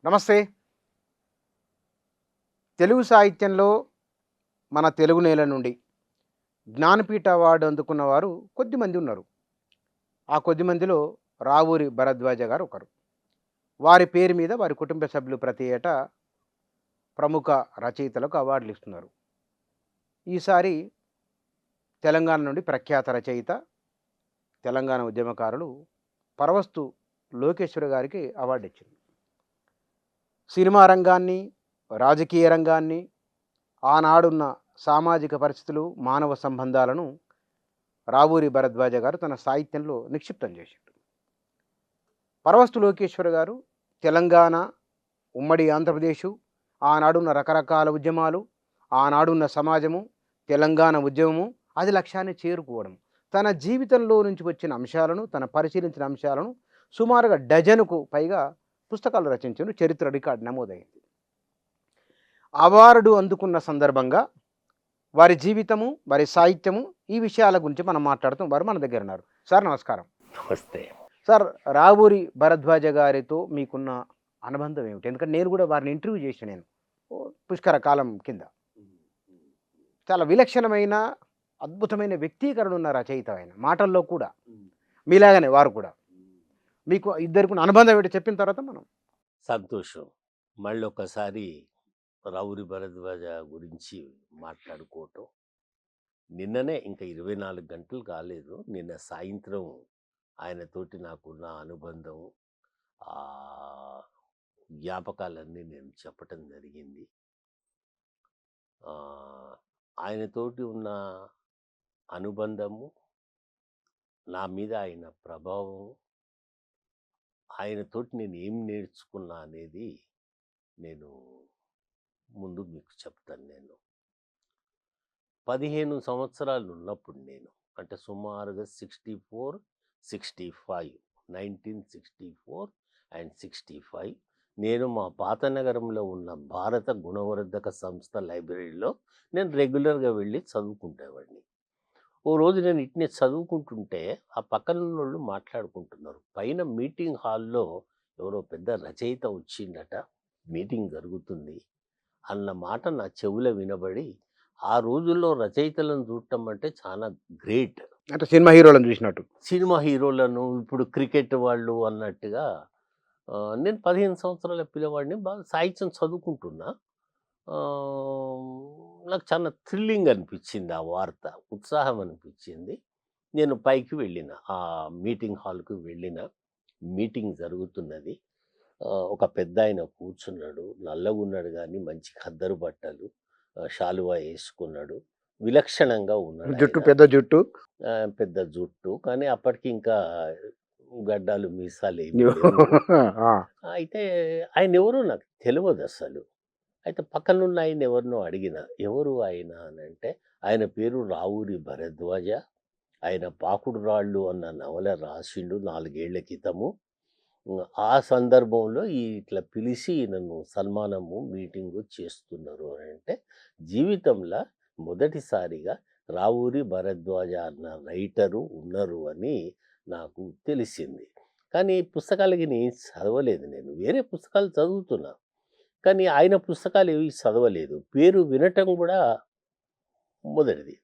నమస్తే. తెలుగు సాహిత్యంలో మన తెలుగు నేల నుండి జ్ఞానపీఠ అవార్డు అందుకున్న వారు కొద్దిమంది ఉన్నారు. ఆ కొద్దిమందిలో రావూరి భరద్వాజ గారు ఒకరు. వారి పేరు మీద వారి కుటుంబ సభ్యులు ప్రతి ఏటా ప్రముఖ రచయితలకు అవార్డులు ఇస్తున్నారు. ఈసారి తెలంగాణ నుండి ప్రఖ్యాత రచయిత, తెలంగాణ ఉద్యమకారులు పరవస్తు లోకేశ్వర గారికి అవార్డు ఇచ్చింది. సినిమా రంగాన్ని, రాజకీయ రంగాన్ని, ఆనాడున్న సామాజిక పరిస్థితులు, మానవ సంబంధాలను రావూరి భరద్వాజ గారు తన సాహిత్యంలో నిక్షిప్తం చేశారు. పరవస్తు లోకేశ్వర గారు తెలంగాణ, ఉమ్మడి ఆంధ్రప్రదేశు, ఆనాడున్న రకరకాల ఉద్యమాలు, ఆనాడున్న సమాజము, తెలంగాణ ఉద్యమము, అది లక్ష్యాన్ని చేరుకోవడం. తన జీవితంలో నుంచి వచ్చిన అంశాలను, తన పరిశీలించిన అంశాలను సుమారుగా డజనుకు పైగా పుస్తకాలు రచించారు. చరిత్ర రికార్డు నమోదైంది. అవార్డు అందుకున్న సందర్భంగా వారి జీవితము, వారి సాహిత్యము, ఈ విషయాల గురించి మనం మాట్లాడుతాం. వారు మన దగ్గర ఉన్నారు. సార్ నమస్కారం. నమస్తే. సార్, రావూరి భరద్వాజ గారితో మీకున్న అనుబంధం ఏమిటి? ఎందుకంటే నేను కూడా వారిని ఇంటర్వ్యూ చేశాను నేను పుష్కర కాలం కింద. చాలా విలక్షణమైన, అద్భుతమైన వ్యక్తీకరణ ఉన్న రచయిత ఆయన, మాటల్లో కూడా మీలాగానే వారు కూడా. మీకు ఇద్దరికి ఉన్న అనుబంధం ఏమిటి చెప్పిన తర్వాత మనం సంతోషం. మళ్ళీ ఒకసారి రావూరి భరద్వాజ గురించి మాట్లాడుకోవటం. నిన్ననే ఇంకా 24 గంటలు కాలేదు. నిన్న సాయంత్రం ఆయనతోటి నాకున్న అనుబంధం, ఆ జ్ఞాపకాలన్నీ నేను చెప్పటం జరిగింది. ఆయనతోటి ఉన్న అనుబంధము, నా మీద ఆయన ప్రభావం, ఆయనతోటి నేను ఏం నేర్చుకున్నా అనేది నేను ముందు మీకు చెప్తాను. నేను 15 సంవత్సరాలు ఉన్నప్పుడు, నేను అంటే సుమారుగా 64, 65, 1964 అండ్ 65, నేను మా పాత నగరంలో ఉన్న భారత గుణవర్ధక సంస్థ లైబ్రరీలో నేను రెగ్యులర్గా వెళ్ళి చదువుకుంటేవాడిని. ఓ రోజు నేను ఇట్నే చదువుకుంటుంటే ఆ పక్కన ఉన్నోళ్ళు మాట్లాడుకుంటున్నారు. పైన మీటింగ్ హాల్లో ఎవరో పెద్ద రచయిత వచ్చిండట, మీటింగ్ జరుగుతుంది అన్న మాట నా చెవులో వినబడి, ఆ రోజుల్లో రచయితలను చూడటం అంటే చాలా గ్రేట్. అంటే సినిమా హీరోలను చూసినట్టు. సినిమా హీరోలను, ఇప్పుడు క్రికెట్ వాళ్ళు అన్నట్టుగా. నేను 15 సంవత్సరాల పిల్లవాడిని, బాగా సాహిత్యం చదువుకుంటున్నా. ఆ, నాకు చాలా థ్రిల్లింగ్ అనిపించింది ఆ వార్త, ఉత్సాహం అనిపించింది. నేను పైకి వెళ్ళిన, ఆ మీటింగ్ హాల్కి వెళ్ళిన. మీటింగ్ జరుగుతున్నది. ఒక పెద్ద ఆయన కూర్చున్నాడు. నల్లగా ఉన్నాడు కానీ మంచి ఖద్దరు బట్టలు, శాలువా వేసుకున్నాడు. విలక్షణంగా ఉన్నాడు. జుట్టు, ఆయన పెద్ద జుట్టు. పెద్ద జుట్టు, కానీ అప్పటికి ఇంకా గడ్డాలు మీసాలు ఏమీ లేవు. ఆ, అయితే ఆయన ఎవరో నాకు తెలియదు అసలు. అయితే పక్కనున్న ఆయన ఎవరినో అడిగిన, ఎవరు ఆయన అని అంటే, ఆయన పేరు రావూరి భరద్వాజ. ఆయన పాకుడు రాళ్ళు అన్న నవల రాసిండు 4 ఏళ్ల క్రితము. ఆ సందర్భంలో ఇట్లా పిలిచి నన్ను సన్మానము, మీటింగు చేస్తున్నారు అని అంటే, జీవితంలో మొదటిసారిగా రావూరి భరద్వాజ అన్న రైటరు ఉన్నారు అని నాకు తెలిసింది. కానీ పుస్తకాలకి నేను చదవలేదు. నేను వేరే పుస్తకాలు చదువుతున్నా, కానీ ఆయన పుస్తకాలు ఏవి చదవలేదు. పేరు వినటం కూడా మొదటిది.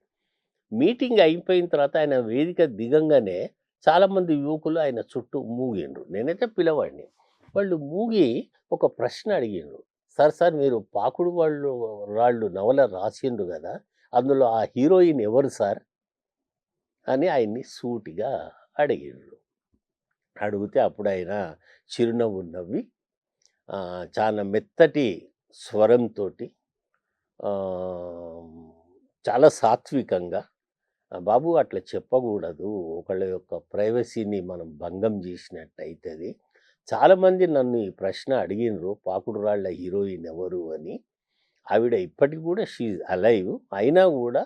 మీటింగ్ అయిపోయిన తర్వాత ఆయన వేదిక దిగంగానే చాలామంది యువకులు ఆయన చుట్టూ మూగిండ్రు. నేనైతే పిల్లవాడిని. వాళ్ళు మూగి ఒక ప్రశ్న అడిగిండ్రు. సార్ సార్, మీరు పాకుడు వాళ్ళు రాళ్ళు నవల రాసిండ్రు కదా, అందులో ఆ హీరోయిన్ ఎవరు సార్ అని ఆయన్ని సూటిగా అడిగిండ్రు. అడిగితే అప్పుడు ఆయన చిరునవ్వు నవ్వి, చాలా మెత్తటి స్వరంతో, చాలా సాత్వికంగా, బాబు అట్లా చెప్పకూడదు, ఒకళ్ళ యొక్క ప్రైవసీని మనం భంగం చేసినట్టయితది. చాలామంది నన్ను ఈ ప్రశ్న అడిగినరు, పాకుడు రాళ్ళ హీరోయిన్ ఎవరు అని. ఆవిడ ఇప్పటికి కూడా షీఈ్ అలైవ్. అయినా కూడా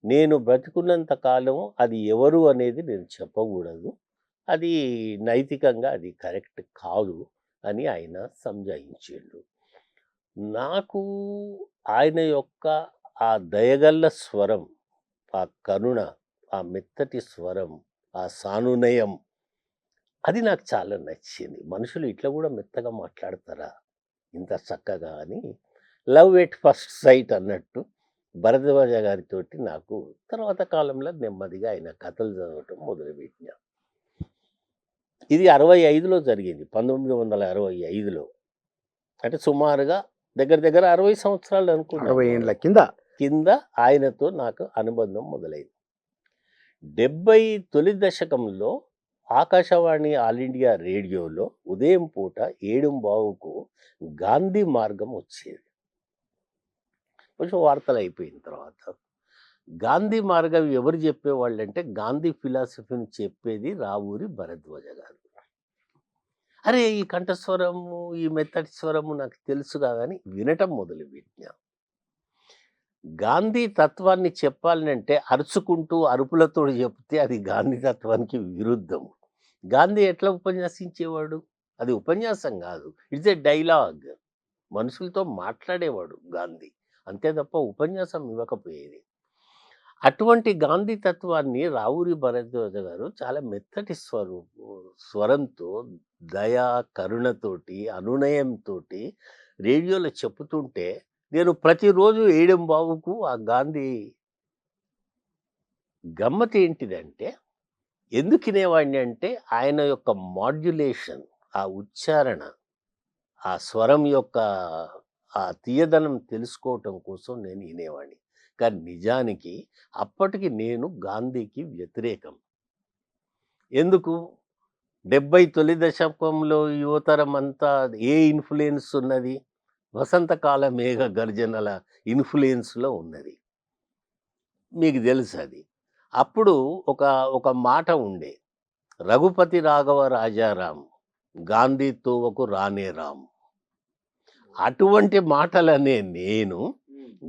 నేను బ్రతికున్నంత కాలం అది ఎవరు అనేది నేను చెప్పకూడదు, అది నైతికంగా అది కరెక్ట్ కాదు అని ఆయన సంజాయించాడు. నాకు ఆయన యొక్క ఆ దయగల్ల స్వరం, ఆ కరుణ, ఆ మెత్తటి స్వరం, ఆ సానునయం, అది నాకు చాలా నచ్చింది. మనుషులు ఇట్లా కూడా మెత్తగా మాట్లాడతారా ఇంత చక్కగా అని లవ్ ఎట్ ఫస్ట్ సైట్ అన్నట్టు భరద్వాజ గారితోటి నాకు తర్వాత కాలంలో నెమ్మదిగా ఆయన కథలు చదవటం మొదలుపెట్టిన. ఇది 65లో జరిగింది. 1965లో. అంటే సుమారుగా దగ్గర దగ్గర 60 సంవత్సరాలు 60 అనుకున్నాను. ఏండ్ల కింద కింద ఆయనతో నాకు అనుబంధం మొదలైంది. 70 తొలి దశకంలో ఆకాశవాణి ఆల్ ఇండియా రేడియోలో ఉదయం పూట 7:15కు గాంధీ మార్గం వచ్చేది. కొంచెం వార్తలు అయిపోయిన తర్వాత గాంధీ మార్గం ఎవరు చెప్పేవాళ్ళంటే గాంధీ ఫిలాసఫీని చెప్పేది రావూరి భరద్వాజ గారు. అరే ఈ కంఠస్వరము ఈ మెత్తటి స్వరము నాకు తెలుసుగా కానీ వినటం మొదలుపెట్టినా. గాంధీ తత్వాన్ని చెప్పాలంటే అరుచుకుంటూ అరుపులతో చెప్తే అది గాంధీ తత్వానికి విరుద్ధం. గాంధీ ఎట్లా ఉపన్యసించేవాడు? అది ఉపన్యాసం కాదు, ఇట్స్ ఏ డైలాగ్. మనుషులతో మాట్లాడేవాడు గాంధీ, అంతే తప్ప ఉపన్యాసం ఇవ్వకపోయేది. అటువంటి గాంధీ తత్వాన్ని రావూరి భరద్వాజ గారు చాలా మెత్తటి స్వరంతో దయ కరుణతోటి అనునయంతో రేడియోలో చెప్పుతుంటే నేను ప్రతిరోజు 7:15కు ఆ గాంధీ గమ్మత్ ఏంటిదంటే ఎందుకు వినేవాడిని అంటే ఆయన యొక్క మాడ్యులేషన్, ఆ ఉచ్చారణ, ఆ స్వరం యొక్క ఆ తీయదనం తెలుసుకోవటం కోసం నేను వినేవాడిని. కానీ నిజానికి అప్పటికి నేను గాంధీకి వ్యతిరేకం. ఎందుకు? 70 తొలి దశకంలో యువతరం అంతా ఏ ఇన్ఫ్లుయెన్స్ ఉన్నది? వసంతకాల మేఘ గర్జనల ఇన్ఫ్లుయెన్స్లో ఉన్నది. మీకు తెలుసు అది. అప్పుడు ఒక ఒక మాట ఉండే, రఘుపతి రాఘవ రాజారాం గాంధీ తోవకు రానే రామ్. అటువంటి మాటలనే నేను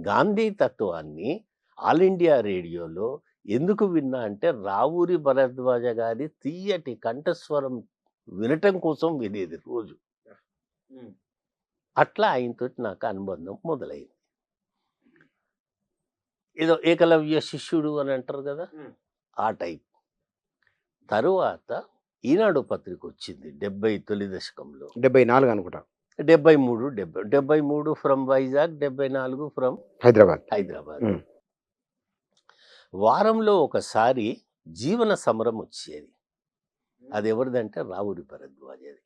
గాంధీ తత్వాన్ని ఆల్ ఇండియా రేడియోలో ఎందుకు విన్నా అంటే రావూరి భరద్వాజ గారి తీయటి కంఠస్వరం వినటం కోసం వినేది రోజు. అట్లా ఆయనతో నాకు అనుబంధం మొదలైంది. ఏదో ఏకలవ్య శిష్యుడు అని అంటారు కదా, ఆ టైప్. తరువాత ఈనాడు పత్రిక వచ్చింది 70 తొలి దశకంలో. 74 అనుకుంటా. 73 ఫ్రమ్ వైజాగ్, 74 ఫ్రమ్ హైదరాబాద్. వారంలో ఒకసారి జీవన సమరం వచ్చేది. అది ఎవరిదంటే రావూరి భరద్వాజది.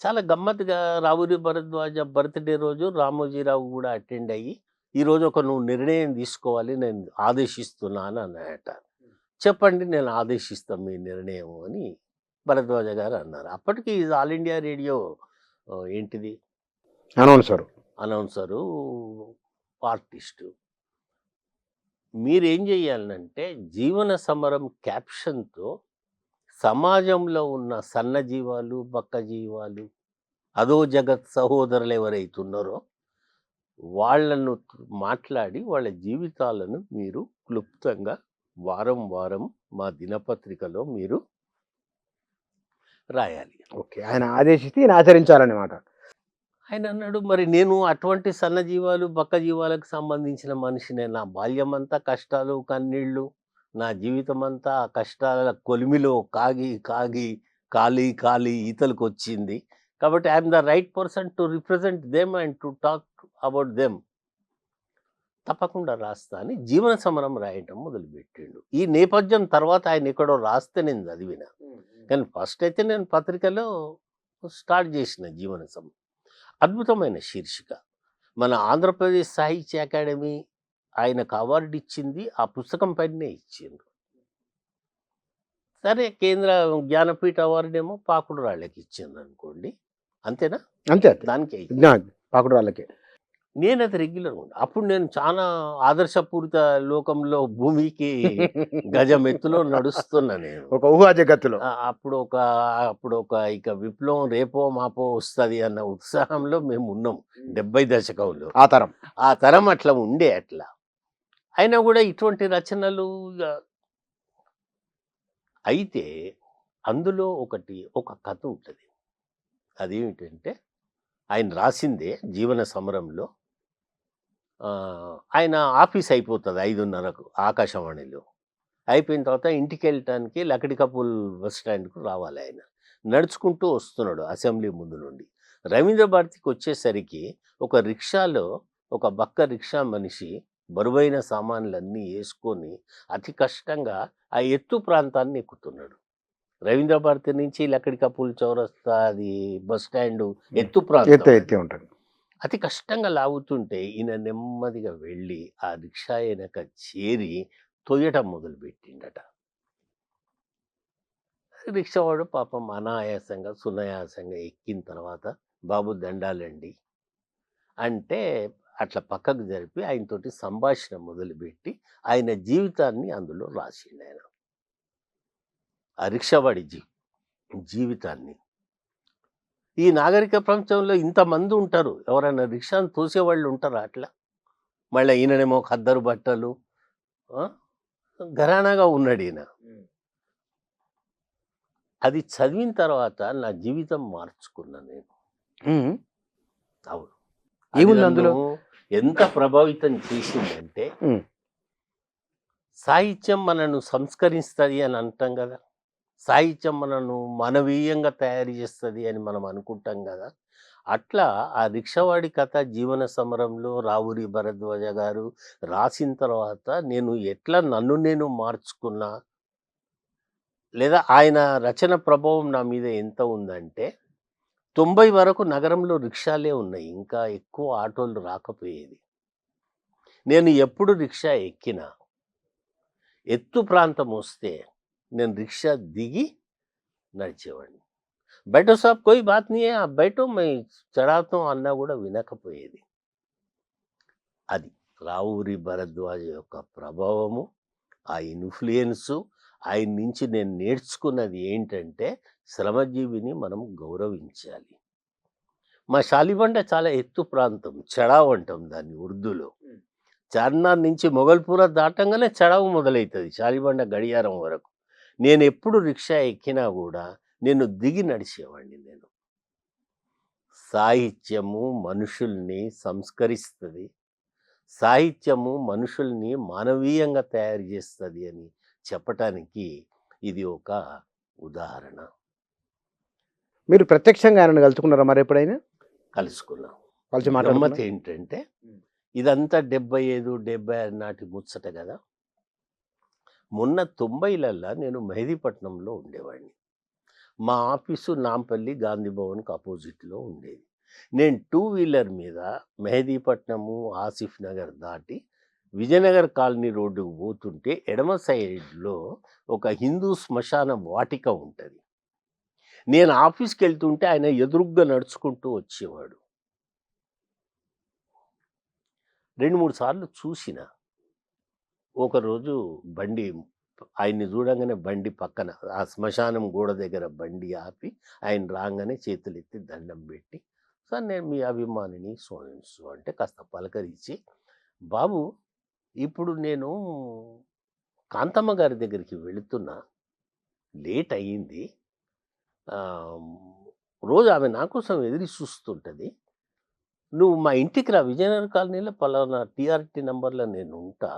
చాలా గమ్మత్తుగా రావూరి భరద్వాజ బర్త్డే రోజు రామోజీరావు కూడా అటెండ్ అయ్యి, ఈరోజు నువ్వు నిర్ణయం తీసుకోవాలి, నేను ఆదేశిస్తున్నాను అన్నట. చెప్పండి, నేను ఆదేశిస్తాను మీ నిర్ణయం అని భరద్వాజ గారు అన్నారు. అప్పటికి ఆల్ ఇండియా రేడియో ఏంటిది అనౌన్సరు ఆర్టిస్టు. మీరేం చేయాలంటే జీవన సమరం క్యాప్షన్తో సమాజంలో ఉన్న సన్నజీవాలు, బక్కజీవాలు, అదో జగత్ సహోదరులు ఎవరైతున్నారో వాళ్ళను మాట్లాడి వాళ్ళ జీవితాలను మీరు క్లుప్తంగా వారం వారం మా దినపత్రికలో మీరు రాయాలి. ఓకే, ఆయన ఆదేశిస్తే ఈయన ఆచరించాలన్నమాట. ఆయన అన్నాడు, మరి నేను అటువంటి సన్నజీవాలు బక్కజీవాలకు సంబంధించిన మనిషినే. నా బాల్యమంతా కష్టాలు కన్నీళ్ళు, నా జీవితం అంతా ఆ కష్టాల కొలిమిలో కాగి కాగి కాలి కాలి ఈతలకు వచ్చింది. కాబట్టి I'm the right person to represent them and to talk about them. తప్పకుండా రాస్తా అని జీవన సమరం రాయటం మొదలుపెట్టిండు. ఈ నేపథ్యం తర్వాత ఆయన ఎక్కడో రాస్తే నేను చదివిన, కానీ ఫస్ట్ అయితే నేను పత్రికలో స్టార్ట్ చేసిన జీవన సమరం. అద్భుతమైన శీర్షిక. మన ఆంధ్రప్రదేశ్ సాహిత్య అకాడమీ ఆయనకు అవార్డు ఇచ్చింది ఆ పుస్తకం పైనే ఇచ్చిండ్రు. సరే, కేంద్ర జ్ఞానపీఠ అవార్డు ఏమో పాకుడు రాళ్ళకి ఇచ్చిండ్రు అనుకోండి, అంతేనా? అంతే, దానికి పాకుడు రాళ్ళకి. నేను అది రెగ్యులర్ ఉండే. అప్పుడు నేను చాలా ఆదర్శపూరిత లోకంలో భూమికి గజం ఎత్తులో నడుస్తున్నా నేను, ఒక ఊహా జగత్తులో. అప్పుడు ఒక ఇక విప్లవం రేపో మాపో వస్తుంది అన్న ఉత్సాహంలో మేము ఉన్నాం 70 దశకంలో. ఆ తరం అట్లా ఉండే. అట్లా అయినా కూడా ఇటువంటి రచనలు అయితే అందులో ఒక కథ ఉంటుంది. అదేమిటంటే ఆయన రాసిందే జీవన సమరంలో. ఆయన ఆఫీస్ అయిపోతుంది 5:30కు ఆకాశవాణిలో. అయిపోయిన తర్వాత ఇంటికి వెళ్ళటానికి లకడికపూల్ బస్ స్టాండ్కు రావాలి ఆయన. నడుచుకుంటూ వస్తున్నాడు అసెంబ్లీ ముందు నుండి. రవీంద్ర భారతికి వచ్చేసరికి ఒక రిక్షాలో ఒక బక్క రిక్షా మనిషి బరువైన సామాన్లన్నీ వేసుకొని అతి కష్టంగా ఆ ఎత్తు ప్రాంతాన్ని ఎక్కుతున్నాడు. రవీంద్ర భారతి నుంచి లక్కడి కపూల్ చౌరస్తా అది బస్ స్టాండ్ ఎత్తు ప్రాంతం ఎత్తే అది. ఉంటుంది. అతి కష్టంగా లాగుతుంటే ఈయన నెమ్మదిగా వెళ్ళి ఆ రిక్షా వెనక చేరి తొయ్యటం మొదలుపెట్టిండట. రిక్షావాడు పాపం అనాయాసంగా సునాయాసంగా ఎక్కిన తర్వాత బాబు దండాలండి అంటే అట్లా పక్కకు జరిపి ఆయనతోటి సంభాషణ మొదలుపెట్టి ఆయన జీవితాన్ని అందులో రాసిండు ఆయన. ఆ రిక్షావాడి జీవితాన్ని. ఈ నాగరిక ప్రపంచంలో ఇంతమంది ఉంటారు. ఎవరైనా రిక్షాను తోసేవాళ్ళు ఉంటారా అట్లా? మళ్ళీ ఈయననేమో ఖద్దరు బట్టలు ఆ, ఘరానాగా ఉన్నాడు ఈయన. అది చదివిన తర్వాత నా జీవితం మార్చుకున్నా నేను. ఉమ్. అవును. అది ఏముంది నన్ను అందులో? ఎంత ప్రభావితం చేసిందంటే, ఉమ్. సాహిత్యం మనను సంస్కరిస్తుంది అని అంటాం కదా, సాహిత్యం మనను మానవీయంగా తయారు చేస్తుంది అని మనం అనుకుంటాం కదా. అట్లా ఆ రిక్షావాడి కథ జీవన సమరంలో రావురి భరద్వాజ గారు రాసిన తర్వాత నేను ఎట్లా నన్ను నేను మార్చుకున్నా, లేదా ఆయన రచన ప్రభావం నా మీద ఎంత ఉందంటే 90 వరకు నగరంలో రిక్షాలే ఉన్నాయి. ఇంకా ఎక్కువ ఆటోలు రాకపోయేది. నేను ఎప్పుడు రిక్షా ఎక్కినా ఎత్తు ప్రాంతం వస్తే నేను రిక్షా దిగి నడిచేవాడిని. బైఠో సాబ్ కోయి బాత్ నీ హై, ఆప్ బైఠో మై చడాతా హూ అన్నా కూడా వినకపోయేది. అది రావురి భరద్వాజ యొక్క ప్రభావము, ఆ ఇన్ఫ్లుయెన్సు. ఆయన నుంచి నేను నేర్చుకున్నది ఏంటంటే శ్రమజీవిని మనం గౌరవించాలి. మా షాలిబండ చాలా ఎత్తు ప్రాంతం, చడావ్ అంటాం దాన్ని ఉర్దూలో. చార్మినార్ నుంచి మొగల్పూర దాటంగానే చడావు మొదలవుతుంది షాలిబండ గడియారం వరకు. నేను ఎప్పుడు రిక్షా ఎక్కినా కూడా నేను దిగి నడిచేవాడిని. నేను సాహిత్యము మనుషుల్ని సంస్కరిస్తుంది, సాహిత్యము మనుషుల్ని మానవీయంగా తయారు చేస్తుంది అని చెప్పటానికి ఇది ఒక ఉదాహరణ. మీరు ప్రత్యక్షంగా ఆయనను కలుసుకున్నారా మరి ఎప్పుడైనా? కలుసుకున్నాం. కలిసి గమ్మత్ మాట్లాడుకున్నారా? ఏంటంటే ఇదంతా 75, 76 నాటి ముచ్చట కదా. మొన్న 90లలో నేను మెహదీపట్నంలో ఉండేవాడిని. మా ఆఫీసు నాంపల్లి గాంధీ భవన్కి అపోజిట్లో ఉండేది. నేను 2 వీలర్ మీద మెహదీపట్నము ఆసిఫ్ నగర్ దాటి విజయనగర్ కాలనీ రోడ్డుకు పోతుంటే ఎడమ సైడ్లో ఒక హిందూ శ్మశాన వాటిక ఉంటుంది. నేను ఆఫీస్కి వెళ్తుంటే ఆయన ఎదురుగ్గా నడుచుకుంటూ వచ్చేవాడు. 2-3 సార్లు చూసిన. ఒకరోజు బండి ఆయన్ని చూడంగానే బండి పక్కన ఆ శ్మశానం గోడ దగ్గర బండి ఆపి ఆయన రాగానే చేతులెత్తి దండం పెట్టి, సార్ నేను మీ అభిమానిని సో అండ్ సో అంటే కాస్త పలకరించి, బాబు ఇప్పుడు నేను కాంతమ్మ గారి దగ్గరికి వెళుతున్నా, లేట్ అయ్యింది, ఆ, రోజు ఆమె నా కోసం ఎదురు చూస్తుంటుంది, నువ్వు మా ఇంటికి రా, విజయనగర కాలనీలో పలానా టీఆర్టీ నంబర్లో నేను ఉంటా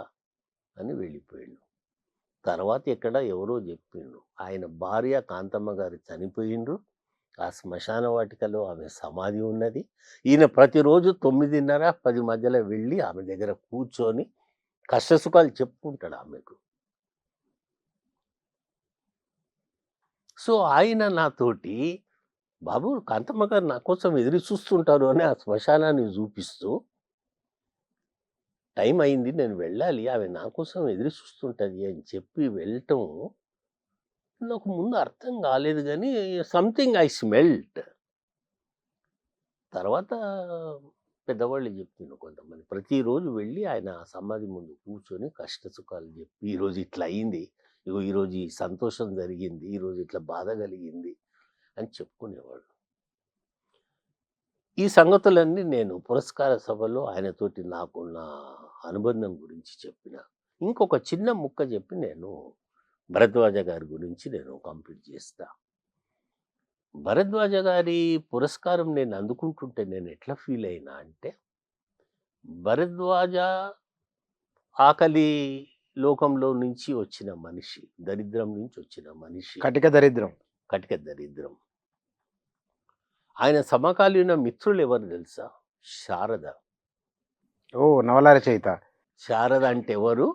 అని వెళ్ళిపోయాడు. తర్వాత ఎక్కడ ఎవరో చెప్పిండు, ఆయన భార్య కాంతమ్మ గారు చనిపోయిండ్రు, ఆ శ్మశాన వాటికలో ఆమె సమాధి ఉన్నది. ఈయన ప్రతిరోజు 9:30, 10 మధ్యలో వెళ్ళి ఆమె దగ్గర కూర్చొని కష్టసుఖాలు చెప్పుకుంటాడు ఆమెకు. సో ఆయన నాతోటి, బాబు కాంతమ్మ గారు నా కోసం ఎదురు చూస్తుంటారు అని ఆ శ్మశానాన్ని చూపిస్తూ, టైం అయింది నేను వెళ్ళాలి, ఆమె నా కోసం ఎదురు చూస్తుంటుంది అని చెప్పి వెళ్ళటం నాకు ముందు అర్థం కాలేదు. కానీ సంథింగ్ ఐ స్మెల్ట్. తర్వాత పెద్దవాళ్ళు చెప్పిండ్రు కొంతమంది, ప్రతిరోజు వెళ్ళి ఆయన సమాధి ముందు కూర్చొని కష్టసుఖాలు చెప్పి, ఈరోజు ఇట్లా అయింది, ఇగో ఈరోజు ఈ సంతోషం జరిగింది, ఈరోజు ఇట్లా బాధ కలిగింది అని చెప్పుకునేవాడు. ఈ సంగతులన్నీ నేను పురస్కార సభలో ఆయనతోటి నాకున్న అనుబంధం గురించి చెప్పిన. ఇంకొక చిన్న ముక్క చెప్పి నేను భరద్వాజ గారి గురించి నేను కంప్లీట్ చేస్తా. భరద్వాజ గారి పురస్కారం నేను అందుకుంటుంటే నేను ఎట్లా ఫీల్ అయినా అంటే, భరద్వాజ ఆకలి లోకంలో నుంచి వచ్చిన మనిషి, దరిద్రం నుంచి వచ్చిన మనిషి, కటిక దరిద్రం. కటిక దరిద్రం. ఆయన సమకాలీన మిత్రులు ఎవరు తెలుసా? శారద. ఓ నవల రచయిత. శారద అంటే ఎవరు?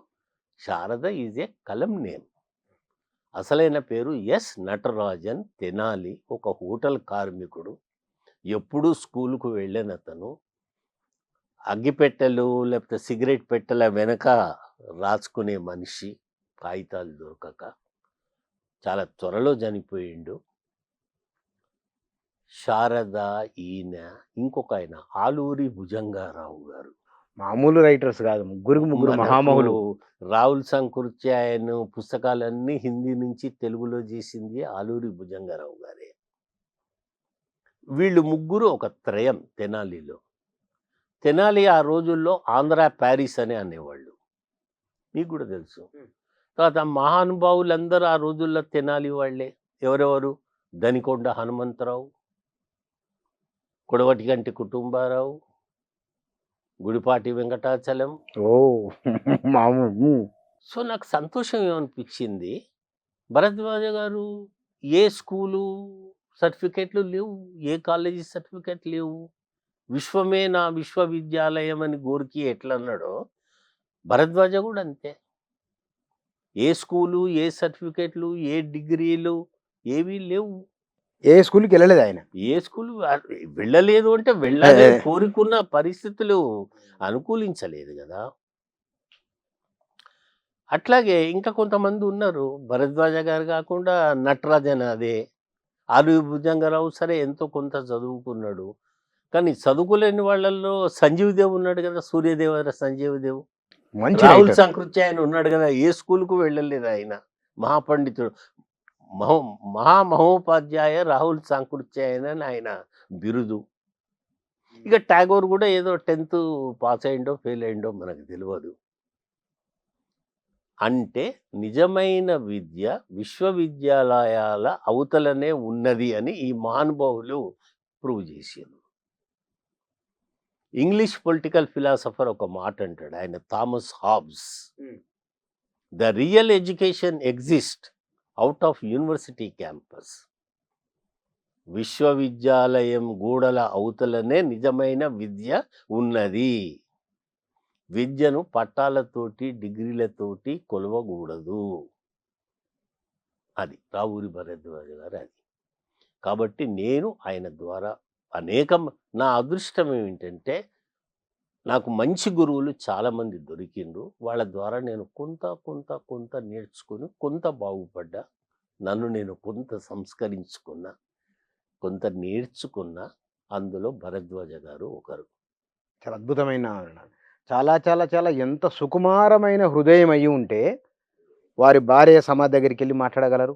శారద ఈజ్ ఏ కలం నేమ్. అసలైన పేరు ఎస్ నటరాజన్ తెనాలి. ఒక హోటల్ కార్మికుడు. ఎప్పుడూ స్కూలుకు వెళ్ళని అతను అగ్గిపెట్టెలు లేకపోతే సిగరెట్ పెట్టెల వెనక రాసుకునే మనిషి, కాగితాలు దొరకక చాలా త్వరలో చనిపోయిండు. శారద, ఈయన, ఇంకొక ఆయన ఆలూరి భుజంగారావు గారు. మామూలు రైటర్స్ కాదు, ముగ్గురు మనకు మహామహులు. రాహుల్ సంకృత్యాయన్ పుస్తకాలన్నీ హిందీ నుంచి తెలుగులో చేసింది ఆలూరి భుజంగారావు గారే. వీళ్ళు ముగ్గురు ఒక త్రయం తెనాలిలో. తెనాలి ఆ రోజుల్లో ఆంధ్ర ప్యారిస్ అని అనేవాళ్ళు, మీకు కూడా తెలుసు. తర్వాత మహానుభావులందరూ ఆ రోజుల్లో తెనాలి వాళ్ళే. ఎవరెవరు? దనికొండ హనుమంతరావు, కొడవటిగంటి కుటుంబారావు, గుడిపాటి వెంకటాచలం. ఓ మామూలు. సో నాకు సంతోషం ఏమనిపించింది, భరద్వాజ గారు ఏ స్కూలు సర్టిఫికెట్లు లేవు, ఏ కాలేజీ సర్టిఫికెట్ లేవు, విశ్వమే నా విశ్వవిద్యాలయం అని గోరికి ఎట్లా అన్నాడో భరద్వాజ కూడా అంతే. ఏ స్కూలు, ఏ సర్టిఫికెట్లు, ఏ డిగ్రీలు ఏవీ లేవు. ఏ స్కూల్కి వెళ్ళలేదు ఆయన. ఏ స్కూల్ వెళ్ళలేదు అంటే వెళ్ళాలి కోరుకున్న పరిస్థితులు అనుకూలించలేదు కదా. అట్లాగే ఇంకా కొంతమంది ఉన్నారు, భరద్వాజ గారు కాకుండా నటరాజన్ అదే, ఆలూరి భుజంగారావు సరే ఎంతో కొంత చదువుకున్నాడు, కానీ చదువుకోలేని వాళ్ళల్లో సంజీవ్ దేవ్ ఉన్నాడు కదా, సూర్యదేవర సంజీవ్ దేవ్. మంచి రాహుల్ writer. సంకృత్య ఆయన ఉన్నాడు కదా, ఏ స్కూల్కు వెళ్ళలేదు ఆయన, మహాపండితుడు, మహామహోపాధ్యాయ రాహుల్ సాంకృత్యాయన్ అని ఆయన బిరుదు. ఇక టాగోర్ కూడా ఏదో 10th పాస్ అయిండో ఫెయిల్ అయిండో మనకు తెలియదు. అంటే నిజమైన విద్య విశ్వవిద్యాలయాల అవతలనే ఉన్నది అని ఈ మహానుభావులు ప్రూవ్ చేశారు. ఇంగ్లీష్ పొలిటికల్ ఫిలాసఫర్ ఒక మాట అంటాడు, ఆయన Thomas Hobbs, the real education exist out of university campus. విశ్వవిద్యాలయం గోడల అవతలనే నిజమైన విద్య ఉన్నది. విద్యను పట్టాలతోటి డిగ్రీలతోటి కొలవకూడదు. అది రావూరి భరద్వాజ గారు. అది కాబట్టి నేను ఆయన ద్వారా నా అదృష్టం ఏమిటంటే నాకు మంచి గురువులు చాలామంది దొరికిండ్రు. వాళ్ళ ద్వారా నేను కొంత కొంత కొంత నేర్చుకుని కొంత బాగుపడ్డా, నన్ను నేను కొంత సంస్కరించుకున్నా, కొంత నేర్చుకున్నా. అందులో భరద్వాజ గారు ఒకరు. చాలా అద్భుతమైన, చాలా చాలా చాలా ఎంత సుకుమారమైన హృదయం అయ్యి ఉంటే వారి భార్య సమాధి దగ్గరికి వెళ్ళి మాట్లాడగలరు.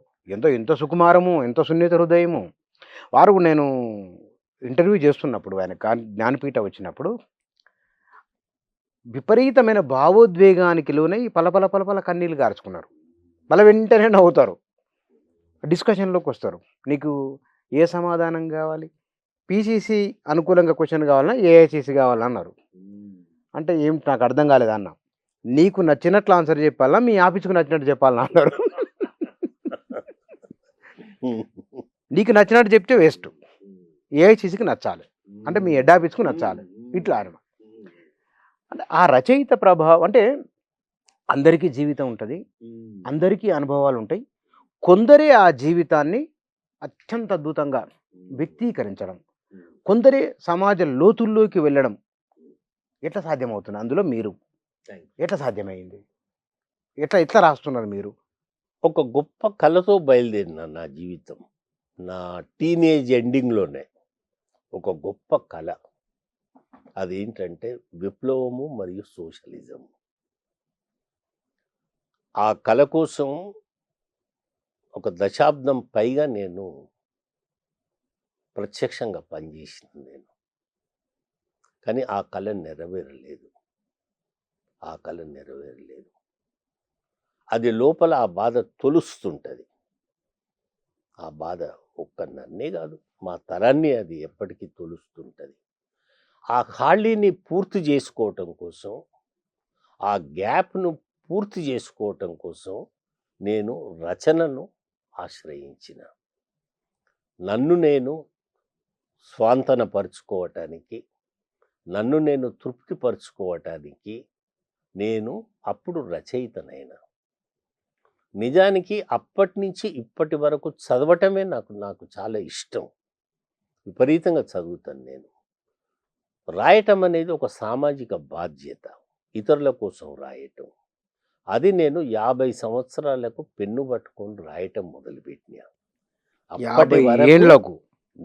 ఎంత సుకుమారము, ఎంత సున్నిత హృదయము. వారు నేను ఇంటర్వ్యూ చేస్తున్నప్పుడు ఆయన జ్ఞానపీఠ వచ్చినప్పుడు విపరీతమైన భావోద్వేగానికి లోనై పలపల పలపల కన్నీళ్ళు గార్చుకున్నారు. మళ్ళీ వెంటనే నవ్వుతారు, డిస్కషన్లోకి వస్తారు. నీకు ఏ సమాధానం కావాలి? పీసీసీ అనుకూలంగా క్వశ్చన్ కావాలన్నా ఏఐసీసీ కావాలన్నా అన్నారు. అంటే ఏమిటి నాకు అర్థం కాలేదు అన్న. నీకు నచ్చినట్లు ఆన్సర్ చెప్పాలన్నా మీ ఆఫీస్కు నచ్చినట్టు చెప్పాలన్నా అన్నారు. నీకు నచ్చినట్టు చెప్తే వేస్ట్, ఏఐసీసీకి నచ్చాలి అంటే మీ హెడ్ ఆఫీస్కు నచ్చాలి, ఇట్లా అన్న. అంటే ఆ రచయిత ప్రభావం అంటే అందరికీ జీవితం ఉంటుంది, అందరికీ అనుభవాలు ఉంటాయి. కొందరే ఆ జీవితాన్ని అత్యంత అద్భుతంగా వ్యక్తీకరించడం, కొందరే సమాజ లోతుల్లోకి వెళ్ళడం ఎట్లా సాధ్యమవుతుంది? అందులో మీరు ఎట్లా సాధ్యమైంది? ఎట్లా రాస్తున్నారు మీరు? ఒక గొప్ప కళతో బయలుదేరిన నా జీవితం, నా టీనేజ్ ఎండింగ్లోనే ఒక గొప్ప కళ. అదేంటంటే విప్లవము మరియు సోషలిజం. ఆ కళ కోసం ఒక దశాబ్దం పైగా నేను ప్రత్యక్షంగా పనిచేసిన నేను, కానీ ఆ కళ నెరవేరలేదు. అది లోపల ఆ బాధ తొలుస్తుంటుంది. ఆ బాధ ఒక్క నన్నే కాదు, మా తరాన్ని అది ఎప్పటికీ తొలుస్తుంటుంది. ఆ ఖాళీని పూర్తి చేసుకోవటం కోసం, ఆ గ్యాప్ను పూర్తి చేసుకోవటం కోసం నేను రచనను ఆశ్రయించిన. నన్ను నేను స్వాంతనపరుచుకోవటానికి, నన్ను నేను తృప్తిపరుచుకోవటానికి నేను అప్పుడు రచయితనైనా. నిజానికి అప్పటి నుంచి ఇప్పటి వరకు చదవటమే నాకు చాలా ఇష్టం. విపరీతంగా చదువుతాను నేను. రాయటం అనేది ఒక సామాజిక బాధ్యత. ఇతరుల కోసం రాయటం. అది నేను 50 సంవత్సరాలకు పెన్ను పట్టుకొని రాయటం మొదలుపెట్టినా. అప్పటి 50 వరకు ఏండ్లకు